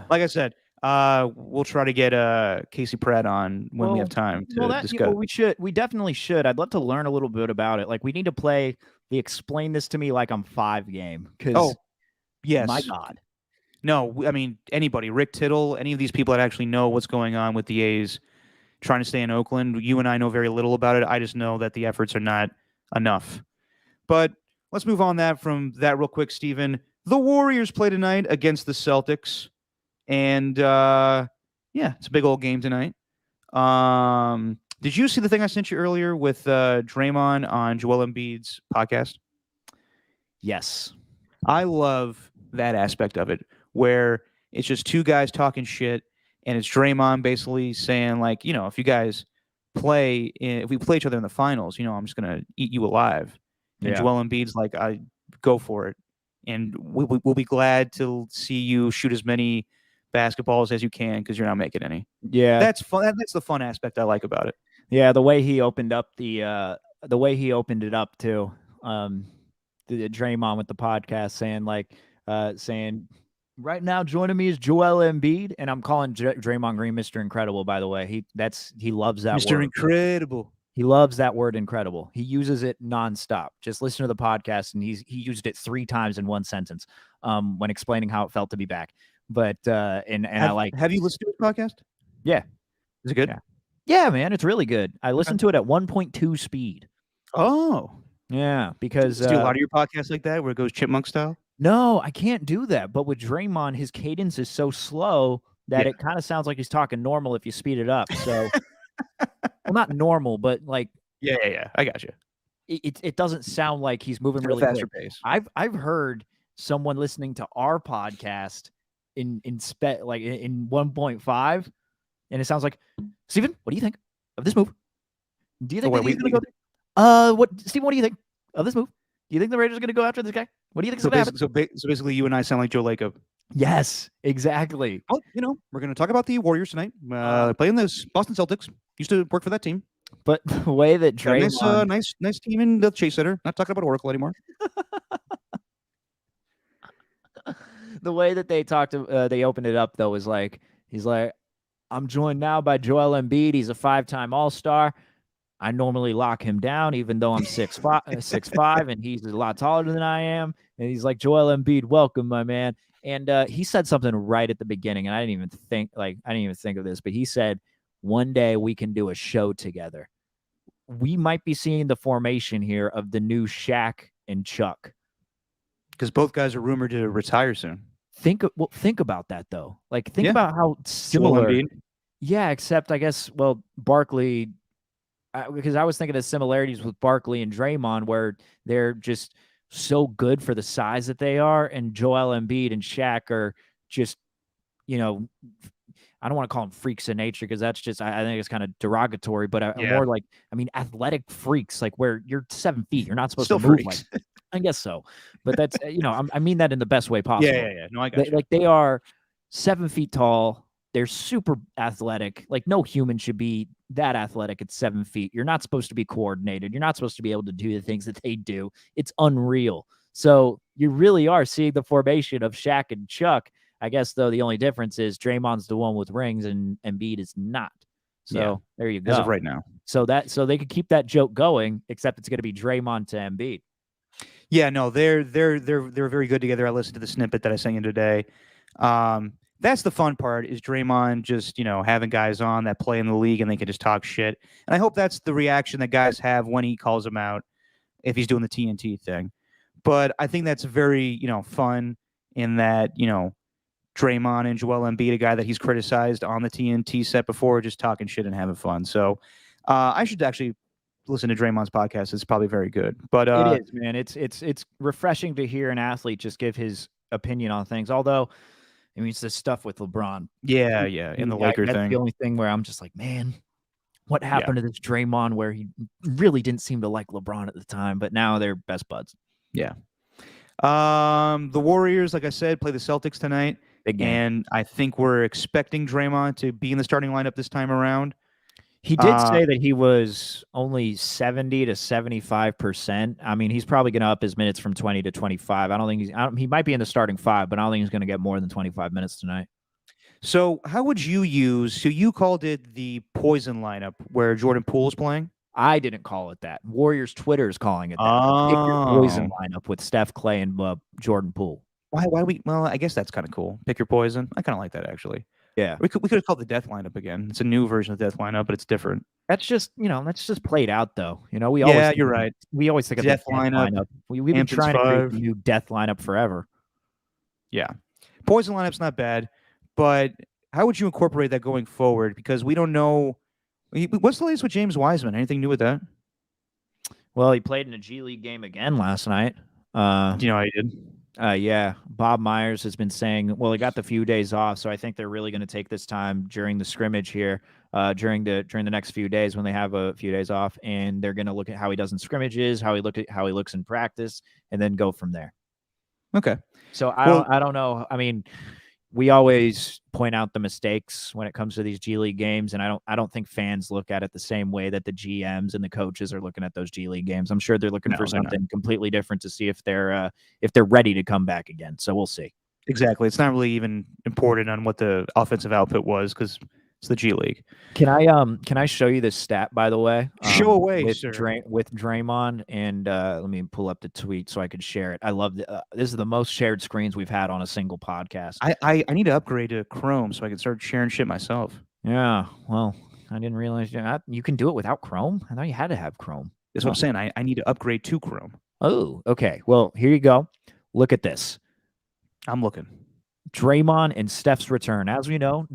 Like I said, we'll try to get Casey Pratt on when we have time to discuss. We definitely should. I'd love to learn a little bit about it. Like, we need to play the explain this to me like I'm 5 game. Because, Oh, yes. my God. No, I mean, anybody, Rick Tittle, any of these people that actually know what's going on with the A's trying to stay in Oakland. You and I know very little about it. I just know that the efforts are not enough. But let's move on from that real quick, Steven. The Warriors play tonight against the Celtics. And yeah, it's a big old game tonight. Did you see the thing I sent you earlier with Draymond on Joel Embiid's podcast? Yes. I love that aspect of it, where it's just two guys talking shit, and it's Draymond basically saying, like, if you guys if we play each other in the finals, I'm just gonna eat you alive. And Yeah. Joel Embiid's like, I go for it, and we'll be glad to see you shoot as many basketballs as you can because you're not making any. Yeah. That's fun. That's the fun aspect I like about it. Yeah, the way he opened up the way he opened it up too. The Draymond with the podcast saying right now joining me is Joel Embiid, and I'm calling Draymond Green Mr. Incredible, by the way. He loves that Mr. word. Incredible. He loves that word incredible. He uses it nonstop. Just listen to the podcast, and he used it 3 times in one sentence when explaining how it felt to be back. But Have you listened to his podcast? Yeah. Is it good? Yeah, man, it's really good. I listened to it at 1.2 speed. Oh. Yeah, because do a lot of your podcasts like that where it goes chipmunk style? No, I can't do that. But with Draymond, his cadence is so slow that it kind of sounds like he's talking normal if you speed it up. So, well, not normal, but like, yeah, I got you. It doesn't sound like he's moving really faster quick. pace. I've heard someone listening to our podcast in 1.5, and it sounds like, Steven, what do you think of this move? Do you think that he's going to go? Steven, what do you think of this move? Do you think the Raiders are going to go after this guy? What do you think is going to happen? So basically, you and I sound like Joe Lacob. Yes, exactly. Well, we're going to talk about the Warriors tonight. Playing the Boston Celtics. Used to work for that team. But the way that Draymond... Nice team in the Chase Center. Not talking about Oracle anymore. The way that they opened it up, though, is like, he's like, I'm joined now by Joel Embiid. He's a 5-time All-Star. I normally lock him down, even though I'm 6'5", and he's a lot taller than I am. And he's like, Joel Embiid, welcome, my man. And he said something right at the beginning, and I didn't even think of this, but he said, one day we can do a show together. We might be seeing the formation here of the new Shaq and Chuck, because both guys are rumored to retire soon. Think about that, though. Like, think about how similar. Yeah, except I guess, Barkley. Because I was thinking of similarities with Barkley and Draymond, where they're just so good for the size that they are, and Joel Embiid and Shaq are just, I don't want to call them freaks of nature, because that's just, I think it's kind of derogatory, but more like, athletic freaks, like where you're 7 feet, you're not supposed to move like. I guess so, but that's I mean that in the best way possible. Yeah. No, I got you. Like, they are 7 feet tall. They're super athletic. Like, no human should be that athletic at 7 feet. You're not supposed to be coordinated. You're not supposed to be able to do the things that they do. It's unreal. So you really are seeing the formation of Shaq and Chuck. I guess, though, the only difference is Draymond's the one with rings and Embiid is not. So there you go. As of right now. So they could keep that joke going, except it's going to be Draymond to Embiid. Yeah, no, they're very good together. I listened to the snippet that I sent you today. That's the fun part, is Draymond just, having guys on that play in the league and they can just talk shit. And I hope that's the reaction that guys have when he calls them out, if he's doing the TNT thing. But I think that's very, fun in that, Draymond and Joel Embiid, a guy that he's criticized on the TNT set before, just talking shit and having fun. So I should actually listen to Draymond's podcast. It's probably very good. But It is, man. It's refreshing to hear an athlete just give his opinion on things. Although, I mean, it's this stuff with LeBron. yeah, in the Laker That's the thing. only thing where I'm just like, man, what Yeah. happened to this Draymond where he really didn't seem to like LeBron at the time, but now they're best buds. Yeah. The Warriors, like I said, play the Celtics tonight. Big game. And I think we're expecting Draymond to be in the starting lineup this time around. He did say that he was only 70 to 75%. I mean, he's probably going to up his minutes from 20 to 25. I don't think he might be in the starting five, but I don't think he's going to get more than 25 minutes tonight. So how would you use, so you called it the poison lineup where Jordan Poole's playing? I didn't call it that. Warriors Twitter is calling it that. Oh. Pick your poison lineup with Steph, Clay, and Jordan Poole. Why well, I guess that's kind of cool. Pick your poison. I kind of like that, actually. Yeah. We could have called the death lineup again. It's a new version of death lineup, but it's different. That's just played out though. We always you're right. We always think of Death the death lineup. We've been Hamptons trying to create 5. a new death lineup forever. Yeah. Poison lineup's not bad, but how would you incorporate that going forward? Because we don't know. What's the latest with James Wiseman? Anything new with that? Well, he played in a G League game again last night. Do you know how he did? Yeah. Bob Myers has been saying, well, he got the few days off, so I think they're really going to take this time during the scrimmage here, during the next few days when they have a few days off, and they're going to look at how he does in scrimmages, how he looks in practice, and then go from there. Okay. So I don't know. I mean, we always point out the mistakes when it comes to these G League games, and I don't think fans look at it the same way that the GMs and the coaches are looking at those G League games. I'm sure they're looking for something completely different to see if they're ready to come back again. So we'll see. Exactly. It's not really even important on what the offensive output was because it's the G League. Can I show you this stat, by the way? Show away, with sir. With Draymond, and let me pull up the tweet so I could share it. I love this is the most shared screens we've had on a single podcast. I need to upgrade to Chrome so I can start sharing shit myself. Yeah, well, I didn't realize you can do it without Chrome. I thought you had to have Chrome. That's what I'm saying. I need to upgrade to Chrome. Oh, okay. Well, here you go. Look at this. I'm looking. Draymond and Steph's return. As we know,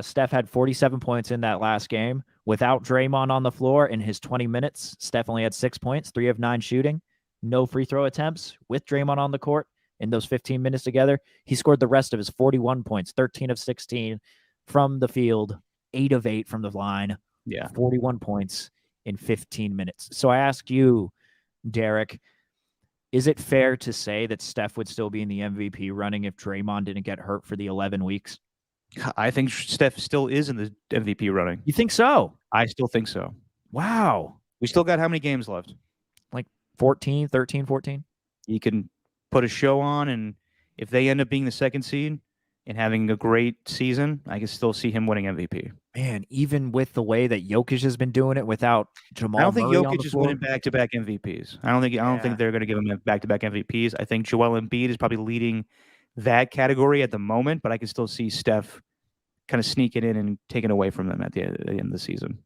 Steph had 47 points in that last game. Without Draymond on the floor in his 20 minutes, Steph only had 6 points, 3 of 9 shooting, no free throw attempts. With Draymond on the court in those 15 minutes together, he scored the rest of his 41 points, 13 of 16 from the field, 8 of 8 from the line. Yeah. 41 points in 15 minutes. So I ask you, Derek, is it fair to say that Steph would still be in the MVP running if Draymond didn't get hurt for the 11 weeks? I think Steph still is in the MVP running. You think so? I still think so. Wow. We still got how many games left? Like 14, 13, 14? You can put a show on, and if they end up being the second seed and having a great season, I can still see him winning MVP. Man, even with the way that Jokic has been doing it without Jamal I don't think Murray Jokic is winning back-to-back MVPs. I don't think they're going to give him back-to-back MVPs. I think Joel Embiid is probably leading that category at the moment, but I can still see Steph kind of sneaking in and taking away from them at the end of the season.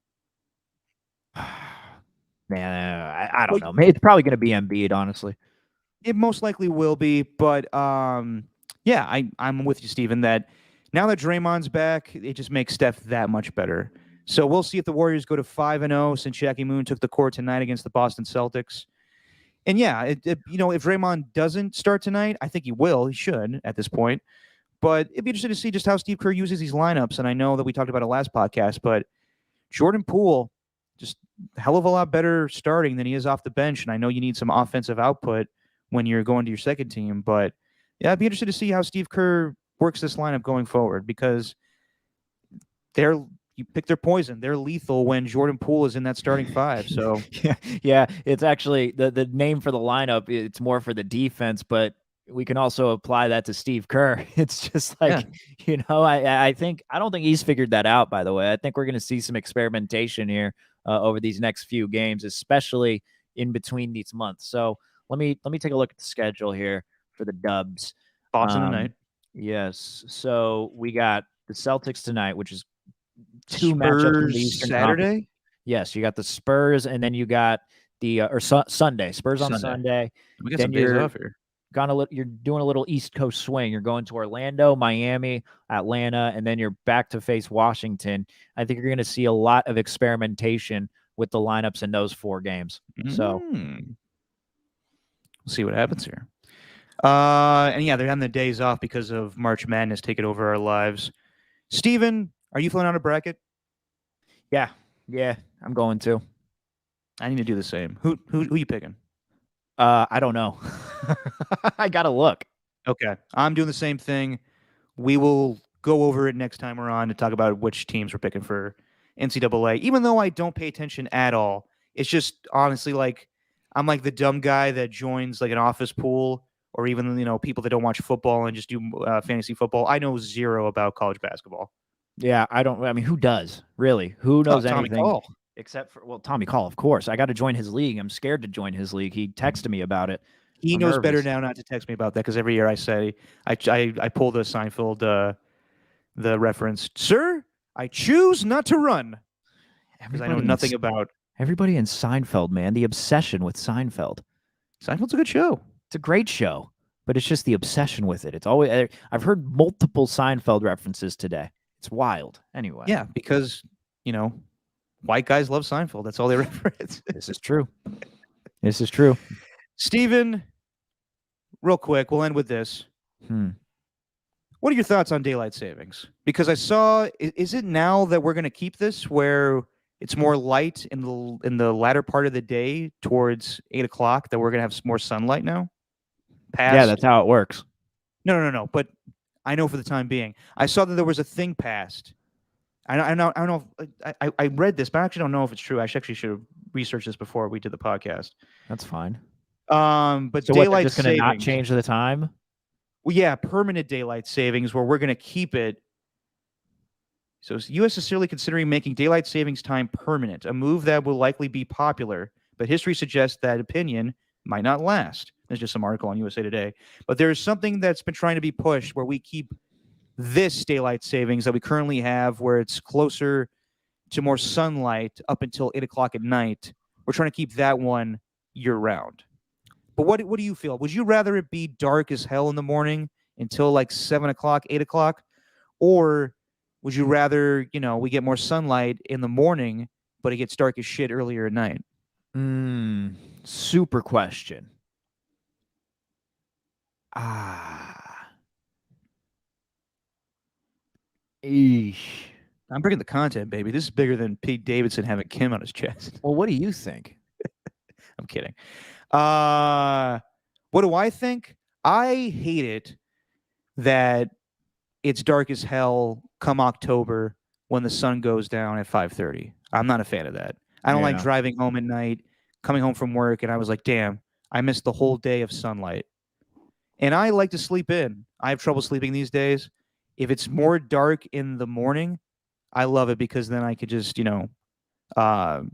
Man, I don't know. It's probably going to be Embiid, honestly. It most likely will be, but yeah, I'm with you, Steven, that now that Draymond's back, it just makes Steph that much better. So we'll see if the Warriors go to 5-0 since Jackie Moon took the court tonight against the Boston Celtics. And yeah, if Draymond doesn't start tonight, I think he will. He should at this point. But it'd be interesting to see just how Steve Kerr uses these lineups. And I know that we talked about it last podcast, but Jordan Poole, just a hell of a lot better starting than he is off the bench. And I know you need some offensive output when you're going to your second team. But yeah, I'd be interested to see how Steve Kerr works this lineup going forward because you pick their poison. They're lethal when Jordan Poole is in that starting five. So yeah, it's actually the name for the lineup. It's more for the defense, but we can also apply that to Steve Kerr. It's just like, I don't think he's figured that out, by the way. I think we're going to see some experimentation here over these next few games, especially in between these months. So let me take a look at the schedule here for the Dubs. Boston tonight. Yes. So we got the Celtics tonight, which is two Spurs matchups in the Eastern Saturday. Conference. Yes, you got the Spurs, and then you got the Sunday. Spurs on Sunday. We got some days off here. You're doing a little East Coast swing. You're going to Orlando, Miami, Atlanta, and then you're back to face Washington. I think you're going to see a lot of experimentation with the lineups in those 4 games. So, We'll see what happens here. And yeah, they're having the days off because of March Madness taking over our lives. Steven, are you filling out a bracket? yeah, I'm going to. I need to do the same. Who you picking? I don't know. I gotta look. Okay, I'm doing the same thing. We will go over it next time we're on to talk about which teams we're picking for NCAA. Even though I don't pay attention at all, it's just honestly like I'm like the dumb guy that joins like an office pool, or even people that don't watch football and just do fantasy football. I know zero about college basketball. Yeah, I don't. I mean, who does really? Who Oh, knows Tommy anything Call. except for Tommy Call, of course. I got to join his league. I'm scared to join his league. He texted me about it. He I'm knows better nervous. now not to text me about that because every year I say I pull the Seinfeld the reference, sir. I choose not to run because I know nothing about. Everybody in Seinfeld, man. The obsession with Seinfeld. Seinfeld's a good show. It's a great show, but it's just the obsession with it. It's always. I've heard multiple Seinfeld references today. It's wild. Anyway. Yeah, because white guys love Seinfeld. That's all they reference. This is true. This is true. Steven, real quick, we'll end with this. What are your thoughts on daylight savings? Because I saw, is it now that we're going to keep this where it's more light in the latter part of the day towards 8 o'clock that we're going to have more sunlight now? Yeah, that's how it works. No. But I know for the time being, I saw that there was a thing passed. I don't know. I read this, but I actually don't know if it's true. I actually should have researched this before we did the podcast. That's fine. But so daylight just going to not change the time? Well, yeah, permanent daylight savings where we're going to keep it. So U.S. is seriously considering making daylight savings time permanent, a move that will likely be popular, but history suggests that opinion might not last. There's just some article on USA Today. But there's something that's been trying to be pushed where we keep this daylight savings that we currently have where it's closer to more sunlight up until 8 o'clock at night. We're trying to keep that one year-round. But what do you feel? Would you rather it be dark as hell in the morning until like 7 o'clock, 8 o'clock? Or would you rather, we get more sunlight in the morning, but it gets dark as shit earlier at night? Super question. Eesh. I'm bringing the content, baby. This is bigger than Pete Davidson having Kim on his chest. Well, what do you think? I'm kidding. What do I think? I hate it that it's dark as hell come October when the sun goes down at 5:30. I'm not a fan of that. I don't like driving home at night, coming home from work, and I was like, damn, I missed the whole day of sunlight. And I like to sleep in. I have trouble sleeping these days. If it's more dark in the morning, I love it because then I could just, not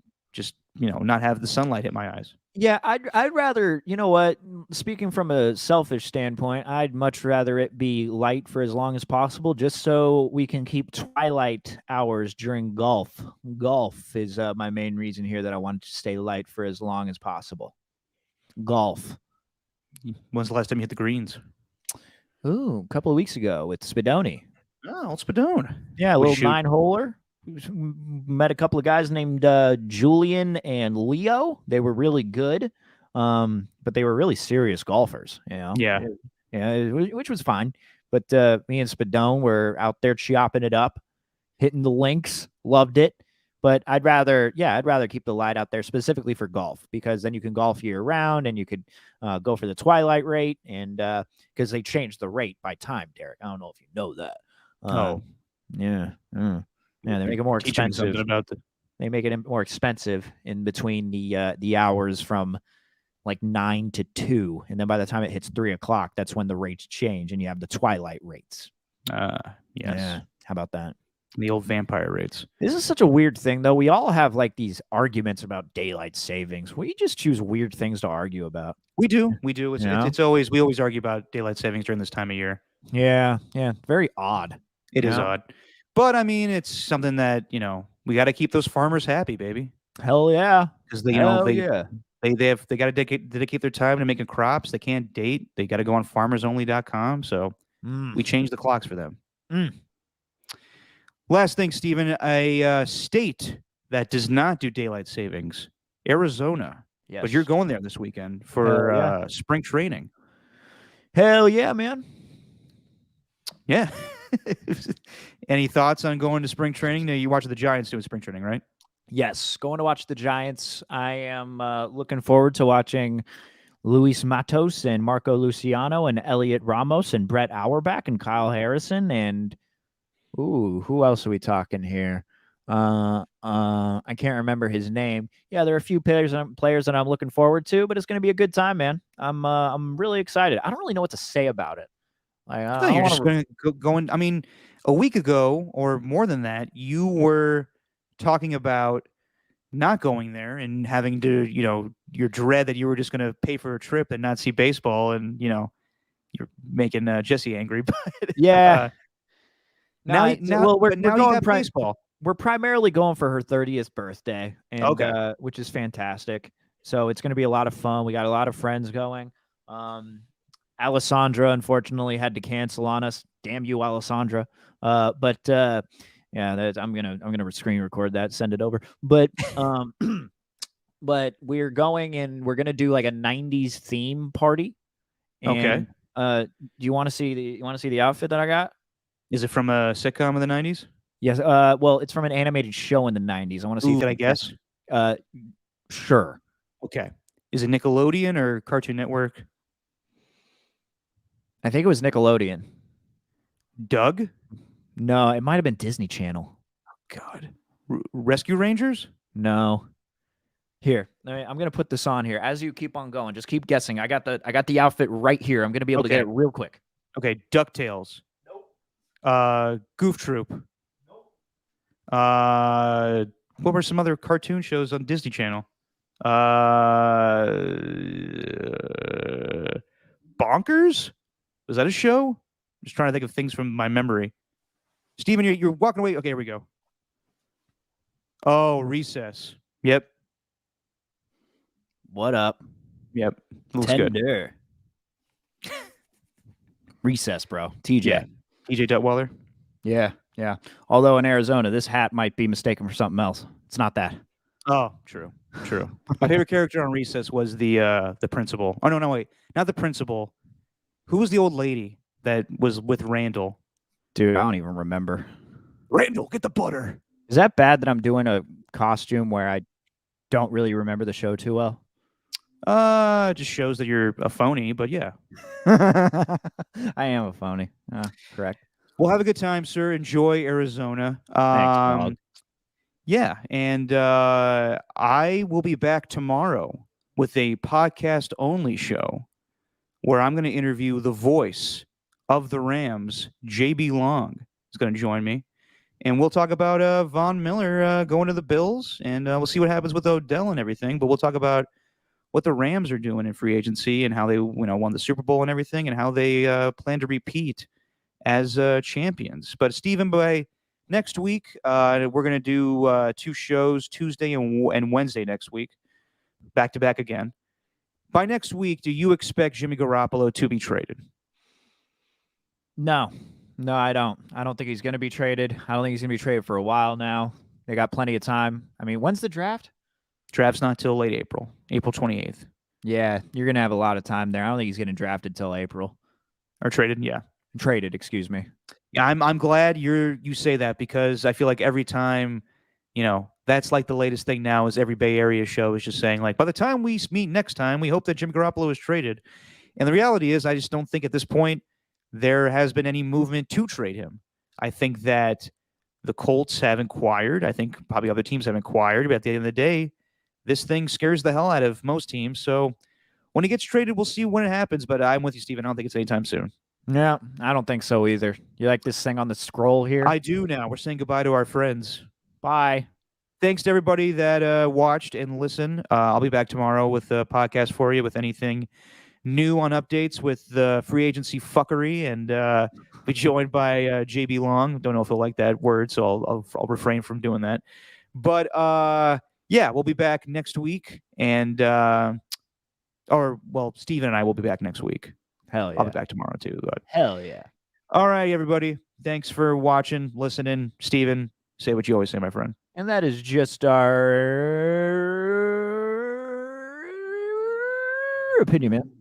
have the sunlight hit my eyes. Yeah, I'd rather, you know what, speaking from a selfish standpoint, I'd much rather it be light for as long as possible just so we can keep twilight hours during golf. Golf is my main reason here that I want to stay light for as long as possible. Golf. When's the last time you hit the greens? Ooh, a couple of weeks ago with Spadoni. Oh, Spadone. Yeah, a little 9-holer. Met a couple of guys named Julian and Leo. They were really good, but they were really serious golfers. Yeah, which was fine. But me and Spadone were out there chopping it up, hitting the links. Loved it. But I'd rather keep the light out there specifically for golf because then you can golf year round and you could go for the twilight rate and because they changed the rate by time, Derek. I don't know if you know that. Yeah. Yeah, they make it more expensive. They make it more expensive in between the hours from like 9 to 2, and then by the time it hits 3 o'clock, that's when the rates change, and you have the twilight rates. Yes. Yeah. How about that? The old vampire rates. This is such a weird thing, though. We all have like these arguments about daylight savings. We just choose weird things to argue about. We do. It's always we always argue about daylight savings during this time of year. Yeah. Very odd. It is odd. But, I mean, it's something that, we got to keep those farmers happy, baby. Hell yeah. Because, They got to dedicate their time to making crops. They can't date. They got to go on farmersonly.com. So we changed the clocks for them. Last thing, Stephen, a state that does not do daylight savings, Arizona. Yes. But you're going there this weekend for spring training. Hell yeah, man. Yeah. Any thoughts on going to spring training? No, you watch the Giants doing spring training, right? Yes, going to watch the Giants. I am looking forward to watching Luis Matos and Marco Luciano and Elliot Ramos and Brett Auerbach and Kyle Harrison and who else are we talking here? I can't remember his name. Yeah, there are a few players that I'm looking forward to, but it's going to be a good time, man. I'm really excited. I don't really know what to say about it. Like, No, you're just going to go in. I mean, a week ago or more than that, you were talking about not going there and having to, your dread that you were just going to pay for a trip and not see baseball, and you're making Jesse angry. But yeah, now you got baseball. We're primarily going for her 30th birthday, and which is fantastic. So it's going to be a lot of fun. We got a lot of friends going. Alessandra unfortunately had to cancel on us. Damn you, Alessandra. But yeah, I'm gonna screen record that, send it over. But but we're going and we're gonna do like a 90s theme party. And, do you want to see the outfit that I got? Is it from a sitcom of the 90s? Yes. Well, it's from an animated show in the 90s. I want to see. Can I guess? Sure. Okay. Is it Nickelodeon or Cartoon Network? I think it was Nickelodeon. Doug? No, it might have been Disney Channel. God. Rescue Rangers? No. Here, I'm gonna put this on here. As you keep on going, just keep guessing. I got the outfit right here. I'm gonna be able to get it real quick. Okay, DuckTales. Nope. Goof Troop. Nope. What were some other cartoon shows on Disney Channel? Bonkers? Was that a show? I'm just trying to think of things from my memory. Steven, you're walking away. Okay, here we go. Oh, Recess. Yep. What up? Yep. Looks Tender. Good. Recess, bro. TJ. Yeah. TJ Duttweiler. Yeah. Although in Arizona, this hat might be mistaken for something else. It's not that. Oh, true. My favorite character on Recess was the principal. Oh no, wait, not the principal. Who was the old lady that was with Randall? Dude, I don't even remember. Randall, get the butter. Is that bad that I'm doing a costume where I don't really remember the show too well? It just shows that you're a phony, but yeah. I am a phony. Correct. Well, have a good time, sir. Enjoy Arizona. Thanks, dog. Yeah, and I will be back tomorrow with a podcast-only show where I'm going to interview the voice of the Rams, JB Long. Is going to join me, and we'll talk about Von Miller going to the Bills, and we'll see what happens with Odell and everything. But we'll talk about what the Rams are doing in free agency and how they won the Super Bowl and everything, and how they plan to repeat as champions. But Stephen, by next week, we're going to do 2 shows, Tuesday and Wednesday next week, back to back again. By next week, do you expect Jimmy Garoppolo to be traded? No, I don't. I don't think he's going to be traded. I don't think he's going to be traded for a while now. They got plenty of time. I mean, when's the draft? Draft's not till late April 28th. Yeah, you're going to have a lot of time there. I don't think he's getting drafted till April. Or traded, yeah. Traded, excuse me. Yeah, I'm glad you say that, because I feel like every time, that's like the latest thing now is every Bay Area show is just saying, like, by the time we meet next time, we hope that Jimmy Garoppolo is traded. And the reality is, I just don't think at this point there has been any movement to trade him. I think that the Colts have inquired. I think probably other teams have inquired. But at the end of the day, this thing scares the hell out of most teams. So when he gets traded, we'll see when it happens. But I'm with you, Steven. I don't think it's anytime soon. Yeah, I don't think so either. You like this thing on the scroll here? I do now. We're saying goodbye to our friends. Bye. Thanks to everybody that watched and listened. I'll be back tomorrow with a podcast for you with anything new on updates with the free agency fuckery, and be joined by JB Long. Don't know if he'll like that word, so I'll refrain from doing that. But yeah, we'll be back next week, and Steven and I will be back next week. Hell I'll yeah. be back tomorrow too. But Hell yeah. all right, everybody, thanks for watching, listening. Steven, say what you always say, my friend. And that is just our opinion, man.